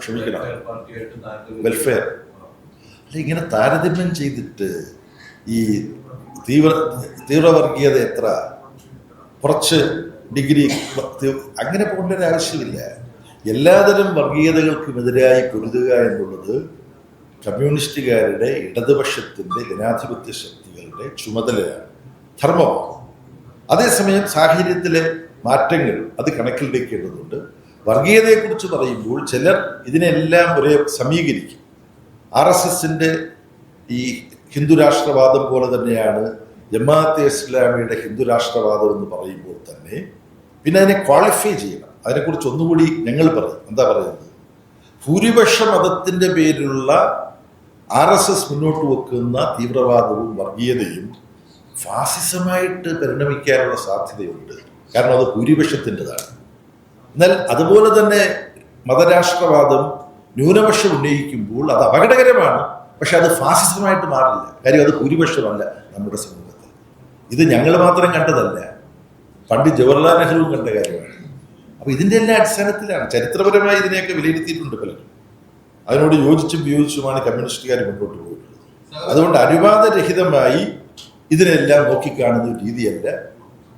ക്ഷമിക്കണം, വെൽഫെയർ അല്ല. ഇങ്ങനെ താരതമ്യം ചെയ്തിട്ട് ഈ തീവ്രവർഗീയത എത്ര, കുറച്ച് ഡിഗ്രി, അങ്ങനെ പോകേണ്ട ഒരു ആവശ്യമില്ല. എല്ലാതരം വർഗീയതകൾക്കുമെതിരായി പൊരുതുക എന്നുള്ളത് കമ്മ്യൂണിസ്റ്റുകാരുടെ, ഇടതുപക്ഷത്തിൻ്റെ, ജനാധിപത്യ ശക്തികളുടെ ചുമതലയാണ്, ധർമ്മമാണ്. അതേസമയം സാഹചര്യത്തിലെ മാറ്റങ്ങൾ അത് കണക്കിലെടുക്കേണ്ടതുണ്ട്. വർഗീയതയെക്കുറിച്ച് പറയുമ്പോൾ ചിലർ ഇതിനെല്ലാം ഒരേ സമീകരിക്കും. RSSന്റെ ഈ ഹിന്ദുരാഷ്ട്രവാദം പോലെ തന്നെയാണ് ജമാഅത്തെ ഇസ്ലാമിയുടെ ഹിന്ദുരാഷ്ട്രവാദം എന്ന് പറയുമ്പോൾ തന്നെ പിന്നെ അതിനെ ക്വാളിഫൈ ചെയ്യണം. അതിനെക്കുറിച്ച് ഒന്നുകൂടി ഞങ്ങൾ പറയും. എന്താ പറയുന്നത്? ഭൂരിപക്ഷ മതത്തിൻ്റെ പേരിലുള്ള RSS മുന്നോട്ട് വെക്കുന്ന തീവ്രവാദവും വർഗീയതയും ഫാസിസമായിട്ട് പരിണമിക്കാനുള്ള സാധ്യതയുണ്ട്. കാരണം അത് ഭൂരിപക്ഷത്തിൻ്റെതാണ്. എന്നാൽ അതുപോലെ തന്നെ മതരാഷ്ട്രവാദം ന്യൂനപക്ഷം ഉന്നയിക്കുമ്പോൾ അത് അപകടകരമാണ്. പക്ഷെ അത് ഫാസിസമായിട്ട് മാറില്ല. കാര്യം അത് ഭൂരിപക്ഷമല്ല നമ്മുടെ സമൂഹത്തിൽ. ഇത് ഞങ്ങൾ മാത്രം കണ്ടതല്ല, പണ്ഡിറ്റ് ജവഹർലാൽ നെഹ്റുവും കണ്ട കാര്യമാണ്. അപ്പൊ ഇതിന്റെ എല്ലാ അടിസ്ഥാനത്തിലാണ് ചരിത്രപരമായി ഇതിനെയൊക്കെ വിലയിരുത്തിയിട്ടുണ്ട് പലരും. അതിനോട് യോജിച്ചും വിയോജിച്ചുമാണ് കമ്മ്യൂണിസ്റ്റുകാർ മുന്നോട്ട് പോയിട്ടുള്ളത്. അതുകൊണ്ട് അനുവാദരഹിതമായി ഇതിനെല്ലാം നോക്കിക്കാണുന്ന ഒരു രീതിയല്ല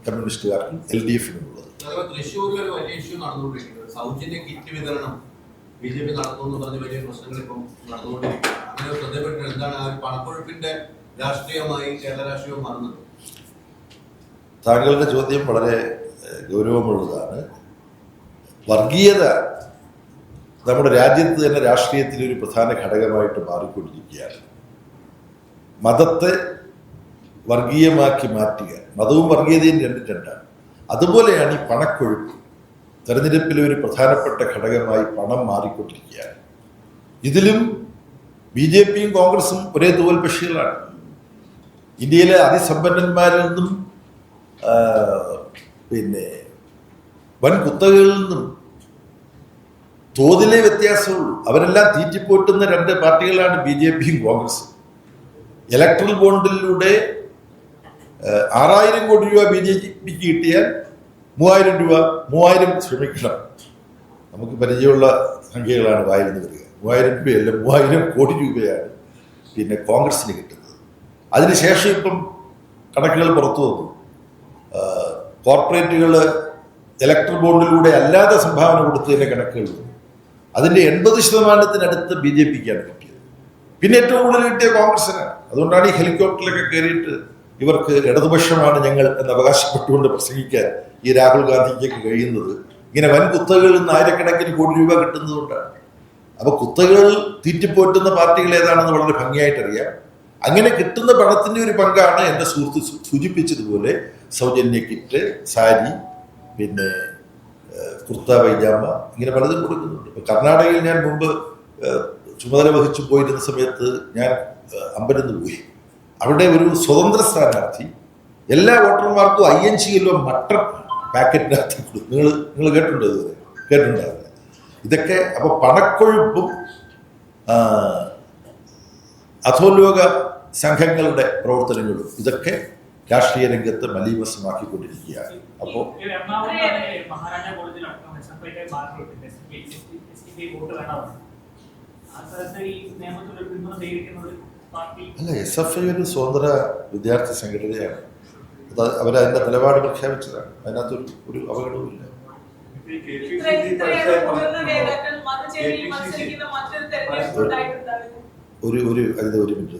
കമ്മ്യൂണിസ്റ്റുകാർക്കും LDFനും ഉള്ളത്. തൃശ്ശൂരിൽ ഒരു വലിയ ഇഷ്യൂ നടന്നുകൊണ്ടിരിക്കുന്നത് സൗജന്യ കിറ്റ് വിതരണം BJP നടത്തുമെന്ന് പറഞ്ഞ വലിയ പ്രശ്നങ്ങൾ ഇപ്പം നടന്നുകൊണ്ടിരിക്കുകയാണ്. അങ്ങനെ ശ്രദ്ധപ്പെട്ടിട്ട് എന്താണ് ആ പണക്കൊഴുപ്പിന്റെ രാഷ്ട്രീയമായി കേരള രാഷ്ട്രീയം മാറുന്നത്? താങ്കളുടെ ചോദ്യം വളരെ ഗൗരവമുള്ളതാണ്. വർഗീയത നമ്മുടെ രാജ്യത്ത് തന്നെ രാഷ്ട്രീയത്തിലെ ഒരു പ്രധാന ഘടകമായിട്ട് മാറിക്കൊണ്ടിരിക്കുകയാണ്. മതത്തെ വർഗീയമാക്കി മാറ്റുക, മതവും വർഗീയതയും രണ്ടാണ്. അതുപോലെയാണ് ഈ പണക്കൊഴുപ്പ്. തെരഞ്ഞെടുപ്പിലെ ഒരു പ്രധാനപ്പെട്ട ഘടകമായി പണം മാറിക്കൊണ്ടിരിക്കുകയാണ്. ഇതിലും BJPയും കോൺഗ്രസും ഒരേ തൂവൽ പക്ഷികളാണ്. ഇന്ത്യയിലെ അതിസമ്പന്നന്മാരിൽ നിന്നും പിന്നെ വൻ കുത്തകകളിൽ നിന്നും തോതിലെ വ്യത്യാസമുള്ളൂ. അവരെല്ലാം തീറ്റിപ്പോറ്റുന്ന രണ്ട് പാർട്ടികളാണ് BJPയും കോൺഗ്രസും. ഇലക്ട്രൽ ബോണ്ടിലൂടെ 6000 കോടി രൂപ BJPക്ക് കിട്ടിയാൽ 3000 ശ്രമിക്കണം. നമുക്ക് പരിചയമുള്ള സംഖ്യകളാണ് വായിന്ന് വരിക. 3000 രൂപയല്ല, 3000 കോടി രൂപയാണ് പിന്നെ കോൺഗ്രസിന് കിട്ടുന്നത്. അതിനുശേഷം ഇപ്പം കണക്കുകൾ പുറത്തു വന്നു. കോർപ്പറേറ്റുകൾ ഇലക്ട്രൽ ബോണ്ടിലൂടെ അല്ലാതെ സംഭാവന കൊടുത്തതിന്റെ കണക്കുകൾ വന്നു. അതിന്റെ 80% BJPക്കാണ് കിട്ടിയത്. പിന്നെ ഏറ്റവും കൂടുതൽ കിട്ടിയ കോൺഗ്രസിനാണ്. അതുകൊണ്ടാണ് ഈ ഹെലികോപ്റ്ററിലൊക്കെ കയറിയിട്ട് ഇവർക്ക് ഇടതുപക്ഷമാണ് ഞങ്ങൾ എന്ന് അവകാശപ്പെട്ടുകൊണ്ട് പ്രസംഗിക്കാൻ ഈ രാഹുൽ ഗാന്ധിക്കൊക്കെ കഴിയുന്നത്. ഇങ്ങനെ വൻ കുത്തകകളിൽ നിന്ന് ആയിരക്കണക്കിന് കോടി രൂപ കിട്ടുന്നതുകൊണ്ടാണ്. അപ്പൊ കുത്തകകൾ തീറ്റിപ്പോറ്റുന്ന പാർട്ടികൾ ഏതാണെന്ന് വളരെ ഭംഗിയായിട്ട് അറിയാം. അങ്ങനെ കിട്ടുന്ന പണത്തിന്റെ ഒരു പങ്കാണ് എൻ്റെ സുഹൃത്ത് സൂചിപ്പിച്ചതുപോലെ സൗജന്യ കിറ്റ്, സാരി, പിന്നെ കുർത്ത പൈജാമ, ഇങ്ങനെ പലതും കൊടുക്കുന്നുണ്ട്. ഇപ്പൊ കർണാടകയിൽ ഞാൻ മുമ്പ് ചുമതല വഹിച്ചു പോയിരുന്ന സമയത്ത് ഞാൻ അമ്പലന്ന് പോയി. അവിടെ ഒരു സ്വതന്ത്ര സ്ഥാനാർത്ഥി എല്ലാ വോട്ടർമാർക്കും 5 കിലോ മട്ടൺ പാക്കറ്റിനകത്ത് കൊടുക്കും. നിങ്ങൾ കേട്ടിട്ടുണ്ടോ? ഇതുവരെ കേട്ടിട്ടുണ്ടാവില്ല. ഇതൊക്കെ അപ്പൊ പണക്കൊഴുപ്പും അധോലോക സംഘങ്ങളുടെ പ്രവർത്തനങ്ങളും ഇതൊക്കെ രാഷ്ട്രീയ രംഗത്ത് മലീമസമാക്കിക്കൊണ്ടിരിക്കുകയാണ്. അപ്പോൾ മഹാരാജ കോളേജിലടക്കം അല്ല, SFI ഒരു സ്വതന്ത്ര വിദ്യാർത്ഥി സംഘടനയാണ്. അവരതിന്റെ നിലപാട് പ്രഖ്യാപിച്ചതാണ്. അതിനകത്തൊരു ഒരു അപകടവുമില്ല. ഒരു മിനിറ്റ്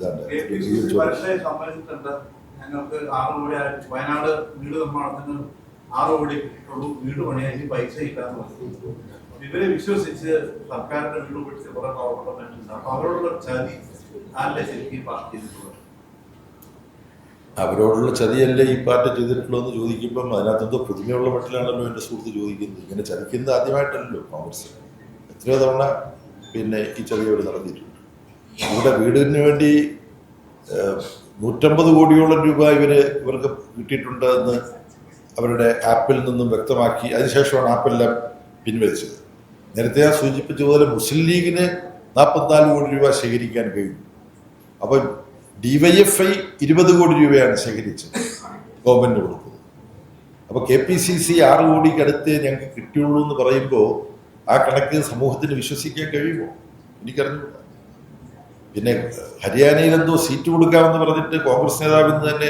ഞങ്ങൾക്ക് 6 കോടി വയനാട് വീട് നിർമ്മാണത്തിന് 6 കോടി ഉള്ളൂ, വീട് പണിയായി പൈസ ഇല്ലാന്ന് പറഞ്ഞു. ഇവരെ വിശ്വസിച്ച് സർക്കാരിന്റെ വീട് പിടിച്ച് കുറെ പ്രവർത്തനങ്ങളുണ്ട്. അപ്പൊ അവരോടുള്ള ചതി ആരുടെ ശരിക്കും പാർട്ടി ചെയ്തിട്ടുള്ളത്? അവരോടുള്ള ചതിയല്ലേ ഈ പാർട്ടി ചെയ്തിട്ടുള്ളൂ എന്ന് ചോദിക്കുമ്പം അതിനകത്തെന്തോ പുതുമയുള്ള മട്ടിലാണല്ലോ എൻ്റെ സുഹൃത്ത് ചോദിക്കുന്നത്. ഇങ്ങനെ ചതിക്കുന്നത് ആദ്യമായിട്ടല്ലോ കോൺഗ്രസ്. എത്രയോ തവണ പിന്നെ ഈ ചതിയോട് നടന്നിട്ടുണ്ട്. ഇവിടെ വീടിന് വേണ്ടി 150 കോടിയോളം രൂപ ഇവർക്ക് കിട്ടിയിട്ടുണ്ട് എന്ന് അവരുടെ ആപ്പിൽ നിന്നും വ്യക്തമാക്കി. അതിനുശേഷമാണ് ആപ്പെല്ലാം പിൻവലിച്ചത്. നേരത്തെ ഞാൻ സൂചിപ്പിച്ചതുപോലെ മുസ്ലിം ലീഗിന് 44 കോടി രൂപ ശേഖരിക്കാൻ കഴിഞ്ഞു. അപ്പം DYFI 20 കോടി രൂപയാണ് ശേഖരിച്ചത്, ഗവൺമെന്റ് കൊടുത്തത്. അപ്പൊ KPCC 6 കോടിക്ക് അടുത്തേ ഞങ്ങൾക്ക് കിട്ടിയുള്ളൂ എന്ന് പറയുമ്പോൾ ആ കണക്ക് സമൂഹത്തിന് വിശ്വസിക്കാൻ കഴിയുമോ? എനിക്കറിഞ്ഞില്ല. പിന്നെ ഹരിയാനയിൽ എന്തോ സീറ്റ് കൊടുക്കാമെന്ന് പറഞ്ഞിട്ട് കോൺഗ്രസ് നേതാവിൽ നിന്ന് തന്നെ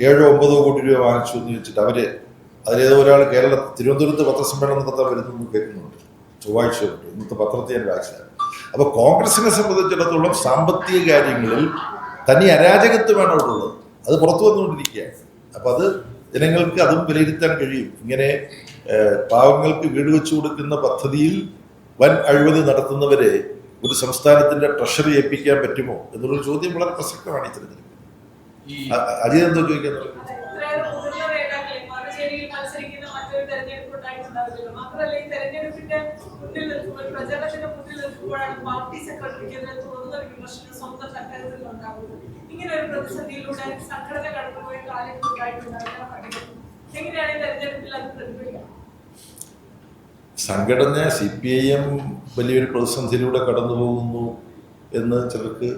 7-9 കോടി രൂപ വാങ്ങിച്ചു എന്ന് വെച്ചിട്ട് അതിലേതോ ഒരാൾ തിരുവനന്തപുരത്ത് പത്രസമ്മേളനം നടത്താൻ വരുന്നു കേൾക്കുന്നുണ്ട്. ചൊവ്വാഴ്ച ഉണ്ട്. ഇന്നത്തെ പത്രത്തിൽ ഞാൻ വായിച്ചതാണ്. അപ്പൊ കോൺഗ്രസിനെ സംബന്ധിച്ചിടത്തോളം സാമ്പത്തിക കാര്യങ്ങളിൽ തനി അരാജകത്വമാണ് അവിടെ ഉള്ളത്. അത് പുറത്തു വന്നുകൊണ്ടിരിക്കുകയാണ്. അപ്പൊ അത് ജനങ്ങൾക്ക് അതും വിലയിരുത്താൻ കഴിയും. ഇങ്ങനെ പാവങ്ങൾക്ക് വീട് വെച്ചു കൊടുക്കുന്ന പദ്ധതിയിൽ വൻ അഴിമതി നടത്തുന്നവരെ ഒരു സംസ്ഥാനത്തിന്റെ ട്രഷറി ഏൽപ്പിക്കാൻ പറ്റുമോ എന്നുള്ളൊരു ചോദ്യം വളരെ പ്രസക്തമാണ് ഈ തെരഞ്ഞെടുപ്പ്. അജിത് എന്തോ ചോദിക്കാൻ സംഘടന CPIM വലിയൊരു പ്രതിസന്ധിയിലൂടെ കടന്നു പോകുന്നു എന്ന് ചിലർക്ക്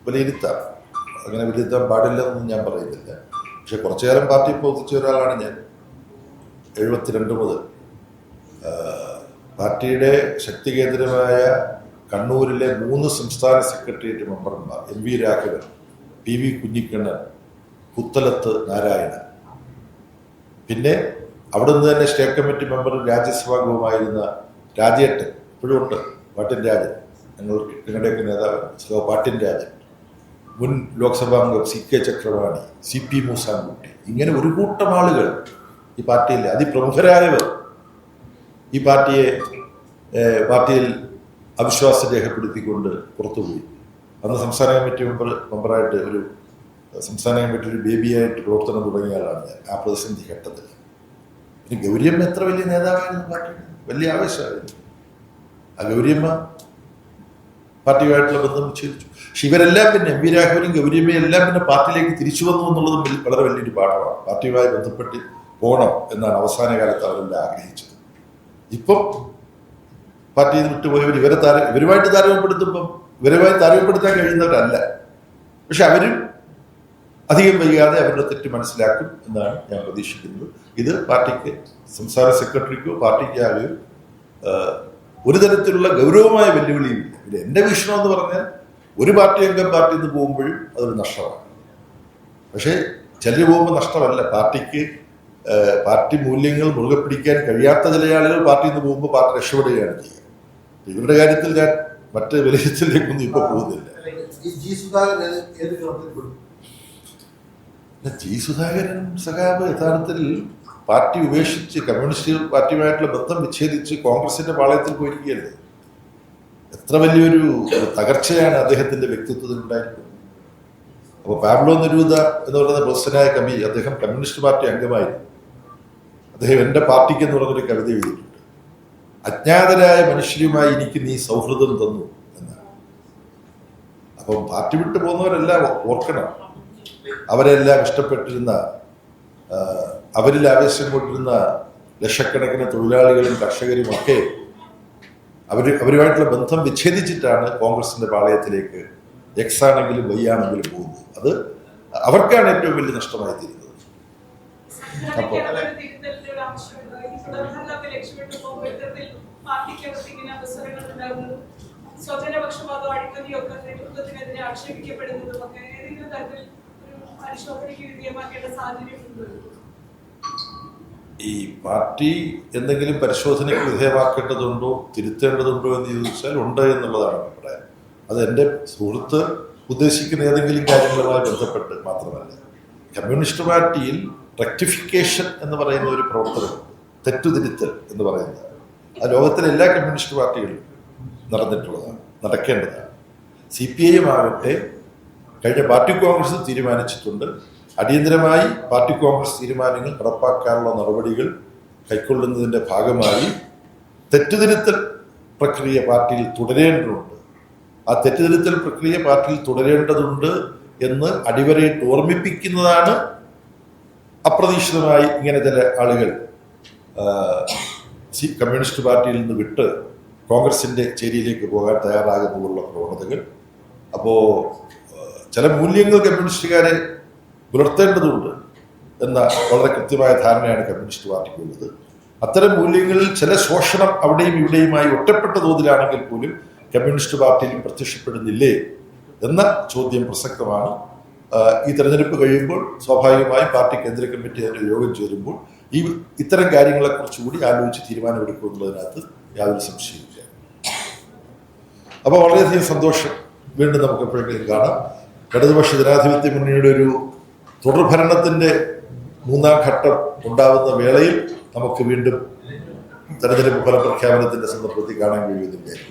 വിലയിരുത്താം. അങ്ങനെ വിലയിരുത്താൻ പാടില്ലെന്നൊന്നും ഞാൻ പറയുന്നില്ല. പക്ഷെ കുറച്ചു കാലം പാർട്ടി പ്രവർത്തിച്ച ഒരാളാണ് ഞാൻ. 72 മുതൽ പാർട്ടിയുടെ ശക്തി കേന്ദ്രമായ കണ്ണൂരിലെ 3 സംസ്ഥാന സെക്രട്ടേറിയറ്റ് മെമ്പർമാർ MV രാഘവൻ, PV കുഞ്ഞിക്കണ്ണൻ, പുത്തലത്ത് നാരായണൻ, പിന്നെ അവിടെ നിന്ന് തന്നെ സ്റ്റേറ്റ് കമ്മിറ്റി മെമ്പർ രാജ്യസഭാംഗവുമായിരുന്ന രാജേട്ടൻ, ഇപ്പോഴും ഉണ്ട്, പാട്ടിൻ രാജൻ, ഞങ്ങളുടെയൊക്കെ നേതാവ് പാട്ടിൻ രാജൻ, മുൻ ലോക്സഭാംഗം CK ചക്രവാണി, CP മൂസാൻകുട്ടി, ഇങ്ങനെ ഒരു കൂട്ടം ആളുകൾ ഈ പാർട്ടിയിൽ അതിപ്രമുഖരായവർ ഈ പാർട്ടിയിൽ അവിശ്വാസം രേഖപ്പെടുത്തിക്കൊണ്ട് പുറത്തുപോയി. അന്ന് സംസ്ഥാന കമ്മിറ്റി മെമ്പറായിട്ട് ഒരു സംസ്ഥാന കമ്മിറ്റിയിൽ ബേബിയായിട്ട് പ്രവർത്തനം തുടങ്ങിയ ആളാണ് ഞാൻ ആ പ്രതിസന്ധി ഘട്ടത്തിൽ. പിന്നെ ഗൗരിയമ്മ എത്ര വലിയ നേതാവായിരുന്നു പാർട്ടിയുടെ, വലിയ ആവേശമായിരുന്നു. ആ ഗൗരിയമ്മ പാർട്ടിയുമായിട്ടുള്ള ബന്ധം വിച്ഛേദിച്ചു. പക്ഷെ ഇവരെല്ലാം പിന്നെ എം വി രാഘവനും ഗൗരിയമ്മയും എല്ലാം പിന്നെ പാർട്ടിയിലേക്ക് തിരിച്ചു വന്നു എന്നുള്ളതും വളരെ വലിയൊരു പാഠമാണ്. പാർട്ടിയുമായി ബന്ധപ്പെട്ട് പോകണം എന്നാണ് അവസാന കാലത്ത് അവരെല്ലാം ആഗ്രഹിച്ചത്. ഇപ്പം പാർട്ടിയിൽ നിന്ന് വിട്ടുപോയവർ ഇവരുമായിട്ട് താരതമ്യപ്പെടുത്തുമ്പം ഇവരുമായി താരതമ്യപ്പെടുത്താൻ കഴിയുന്നവരല്ല. പക്ഷെ അവരും അധികം വൈകാതെ അവരുടെ തെറ്റ് മനസ്സിലാക്കും എന്നാണ് ഞാൻ പ്രതീക്ഷിക്കുന്നത്. ഇത് പാർട്ടിക്ക്, സംസ്ഥാന സെക്രട്ടറിക്കോ പാർട്ടിക്കാകെയോ ഒരു തരത്തിലുള്ള ഗൗരവമായ വെല്ലുവിളിയുമില്ല. ഇത് എൻ്റെ വീക്ഷണം എന്ന് പറഞ്ഞാൽ ഒരു പാർട്ടി അംഗം പാർട്ടിയിൽ നിന്ന് പോകുമ്പോഴും അതൊരു നഷ്ടമാണ്. പക്ഷേ ചിലർ പോകുമ്പോൾ നഷ്ടമല്ല. പാർട്ടി മൂല്യങ്ങൾ മുറുകെ പിടിക്കാൻ കഴിയാത്ത ചില ആളുകൾ പാർട്ടിയിൽ നിന്ന് പോകുമ്പോൾ പാർട്ടി രക്ഷപ്പെടുകയാണ് ചെയ്യുക. ഇവരുടെ കാര്യത്തിൽ ഞാൻ മറ്റ് വിലയിരുത്തലിലേക്കൊന്നും ഇപ്പോൾ പോകുന്നില്ല. ജി സുധാകരൻ ഏത് ഗവൺമെന്റ്? ജി സുധാകരൻ സഖാവ് യഥാർത്ഥത്തിൽ പാർട്ടി ഉപേക്ഷിച്ച് കമ്മ്യൂണിസ്റ്റ് പാർട്ടിയുമായിട്ടുള്ള ബന്ധം വിച്ഛേദിച്ച് കോൺഗ്രസിന്റെ പാളയത്തിൽ പോയിരിക്കുകയല്ലേ. എത്ര വലിയൊരു തകർച്ചയാണ് അദ്ദേഹത്തിന്റെ വ്യക്തിത്വത്തിൽ ഉണ്ടായിരിക്കുന്നത്. അപ്പോൾ പാബ്ലോ നെരൂദ എന്ന് പറയുന്ന പ്രൊഫസറായ കവി, അദ്ദേഹം കമ്മ്യൂണിസ്റ്റ് പാർട്ടി അംഗമായിരുന്നു. അദ്ദേഹം എൻ്റെ പാർട്ടിക്ക് എന്ന് പറഞ്ഞൊരു കവിത എഴുതിയിട്ടുണ്ട്. അജ്ഞാതരായ മനുഷ്യരുമായി എനിക്ക് നീ സൗഹൃദം തന്നു എന്നാണ്. അപ്പം പാർട്ടി വിട്ടു പോകുന്നവരെല്ലാം ഓർക്കണം, അവരെല്ലാം ഇഷ്ടപ്പെട്ടിരുന്ന, അവരിൽ ആവേശം കൊണ്ടിരുന്ന ലക്ഷക്കണക്കിന് തൊഴിലാളികളും കർഷകരും ഒക്കെ അവരുമായിട്ടുള്ള ബന്ധം വിച്ഛേദിച്ചിട്ടാണ് കോൺഗ്രസിന്റെ പാളയത്തിലേക്ക് എക്സ് ആണെങ്കിലും വൈ ആണെങ്കിലും പോകുന്നത്. അത് അവർക്കാണ് ഏറ്റവും വലിയ നഷ്ടമായി തീരുന്നത്. അപ്പോൾ സ്വജനപക്ഷപാതം അഴിമതിയൊക്കെ നേതൃത്വത്തിനെതിരെ ആക്ഷേപിക്കപ്പെടുന്നതും ഒക്കെ ഏതെങ്കിലും തരത്തിൽ ഒരു പരിശോധനയ്ക്ക് വിധേയമാക്കേണ്ട സാഹചര്യമുണ്ട്? ഈ പാർട്ടി എന്തെങ്കിലും പരിശോധനയ്ക്ക് വിധേയമാക്കേണ്ടതുണ്ടോ, തിരുത്തേണ്ടതുണ്ടോ എന്ന് ചോദിച്ചാൽ ഉണ്ട് എന്നുള്ളതാണ് അഭിപ്രായം. അത് എൻ്റെ സുഹൃത്ത് ഉദ്ദേശിക്കുന്ന ഏതെങ്കിലും കാര്യങ്ങളുമായി ബന്ധപ്പെട്ട് മാത്രമല്ല. കമ്മ്യൂണിസ്റ്റ് പാർട്ടിയിൽ റെക്ടിഫിക്കേഷൻ എന്ന് പറയുന്ന ഒരു പ്രവർത്തനമുണ്ട്, തെറ്റുതിരുത്തൽ എന്ന് പറയുന്നത്. അത് ലോകത്തിലെ എല്ലാ കമ്മ്യൂണിസ്റ്റ് പാർട്ടികളിലും നടന്നിട്ടുള്ളതാണ്, നടക്കേണ്ടതാണ്. CPIM ആകട്ടെ കഴിഞ്ഞ പാർട്ടി കോൺഗ്രസ് തീരുമാനിച്ചിട്ടുണ്ട്, അടിയന്തരമായി പാർട്ടി കോൺഗ്രസ് തീരുമാനങ്ങൾ നടപ്പാക്കാനുള്ള നടപടികൾ കൈക്കൊള്ളുന്നതിൻ്റെ ഭാഗമായി തെറ്റുതിരുത്തൽ പ്രക്രിയ പാർട്ടിയിൽ തുടരേണ്ടതുണ്ട്. ആ തെറ്റുതിരുത്തൽ പ്രക്രിയ പാർട്ടിയിൽ തുടരേണ്ടതുണ്ട് എന്ന് അടിവരയിട്ട് ഓർമ്മിപ്പിക്കുന്നതാണ് അപ്രതീക്ഷിതമായി ഇങ്ങനെ ചില ആളുകൾ കമ്മ്യൂണിസ്റ്റ് പാർട്ടിയിൽ നിന്ന് വിട്ട് കോൺഗ്രസിൻ്റെ ചേരിയിലേക്ക് പോകാൻ തയ്യാറാകുന്നതുള്ള പ്രവണതകൾ. അപ്പോൾ ചില മൂല്യങ്ങൾ കമ്മ്യൂണിസ്റ്റുകാരെ പുലർത്തേണ്ടതുണ്ട് എന്ന വളരെ കൃത്യമായ ധാരണയാണ് കമ്മ്യൂണിസ്റ്റ് പാർട്ടിക്കുള്ളത്. അത്തരം മൂല്യങ്ങളിൽ ചില ശോഷണം അവിടെയും ഇവിടെയുമായി ഒറ്റപ്പെട്ട തോതിലാണെങ്കിൽ പോലും കമ്മ്യൂണിസ്റ്റ് പാർട്ടിയിൽ പ്രത്യക്ഷപ്പെടുന്നില്ലേ എന്ന ചോദ്യം പ്രസക്തമാണ്. ഈ തെരഞ്ഞെടുപ്പ് കഴിയുമ്പോൾ സ്വാഭാവികമായും പാർട്ടി കേന്ദ്ര കമ്മിറ്റി അതിൻ്റെ യോഗം ചേരുമ്പോൾ ഇത്തരം കാര്യങ്ങളെക്കുറിച്ച് കൂടി ആലോചിച്ച് തീരുമാനമെടുക്കുമെന്നുള്ളതിനകത്ത് യാതൊരു സംശയമില്ല. അപ്പോൾ വളരെയധികം സന്തോഷം. വീണ്ടും നമുക്ക് എപ്പോഴെങ്കിലും കാണാം. ഇടതുപക്ഷ ജനാധിപത്യ മുന്നണിയുടെ ഒരു തുടർഭരണത്തിൻ്റെ 3ാം ഘട്ടം ഉണ്ടാകുന്ന വേളയിൽ നമുക്ക് വീണ്ടും തെരഞ്ഞെടുപ്പ് ഫലപ്രഖ്യാപനത്തിൻ്റെ സന്ദർഭത്തിൽ കാണാൻ കഴിയുന്നില്ല.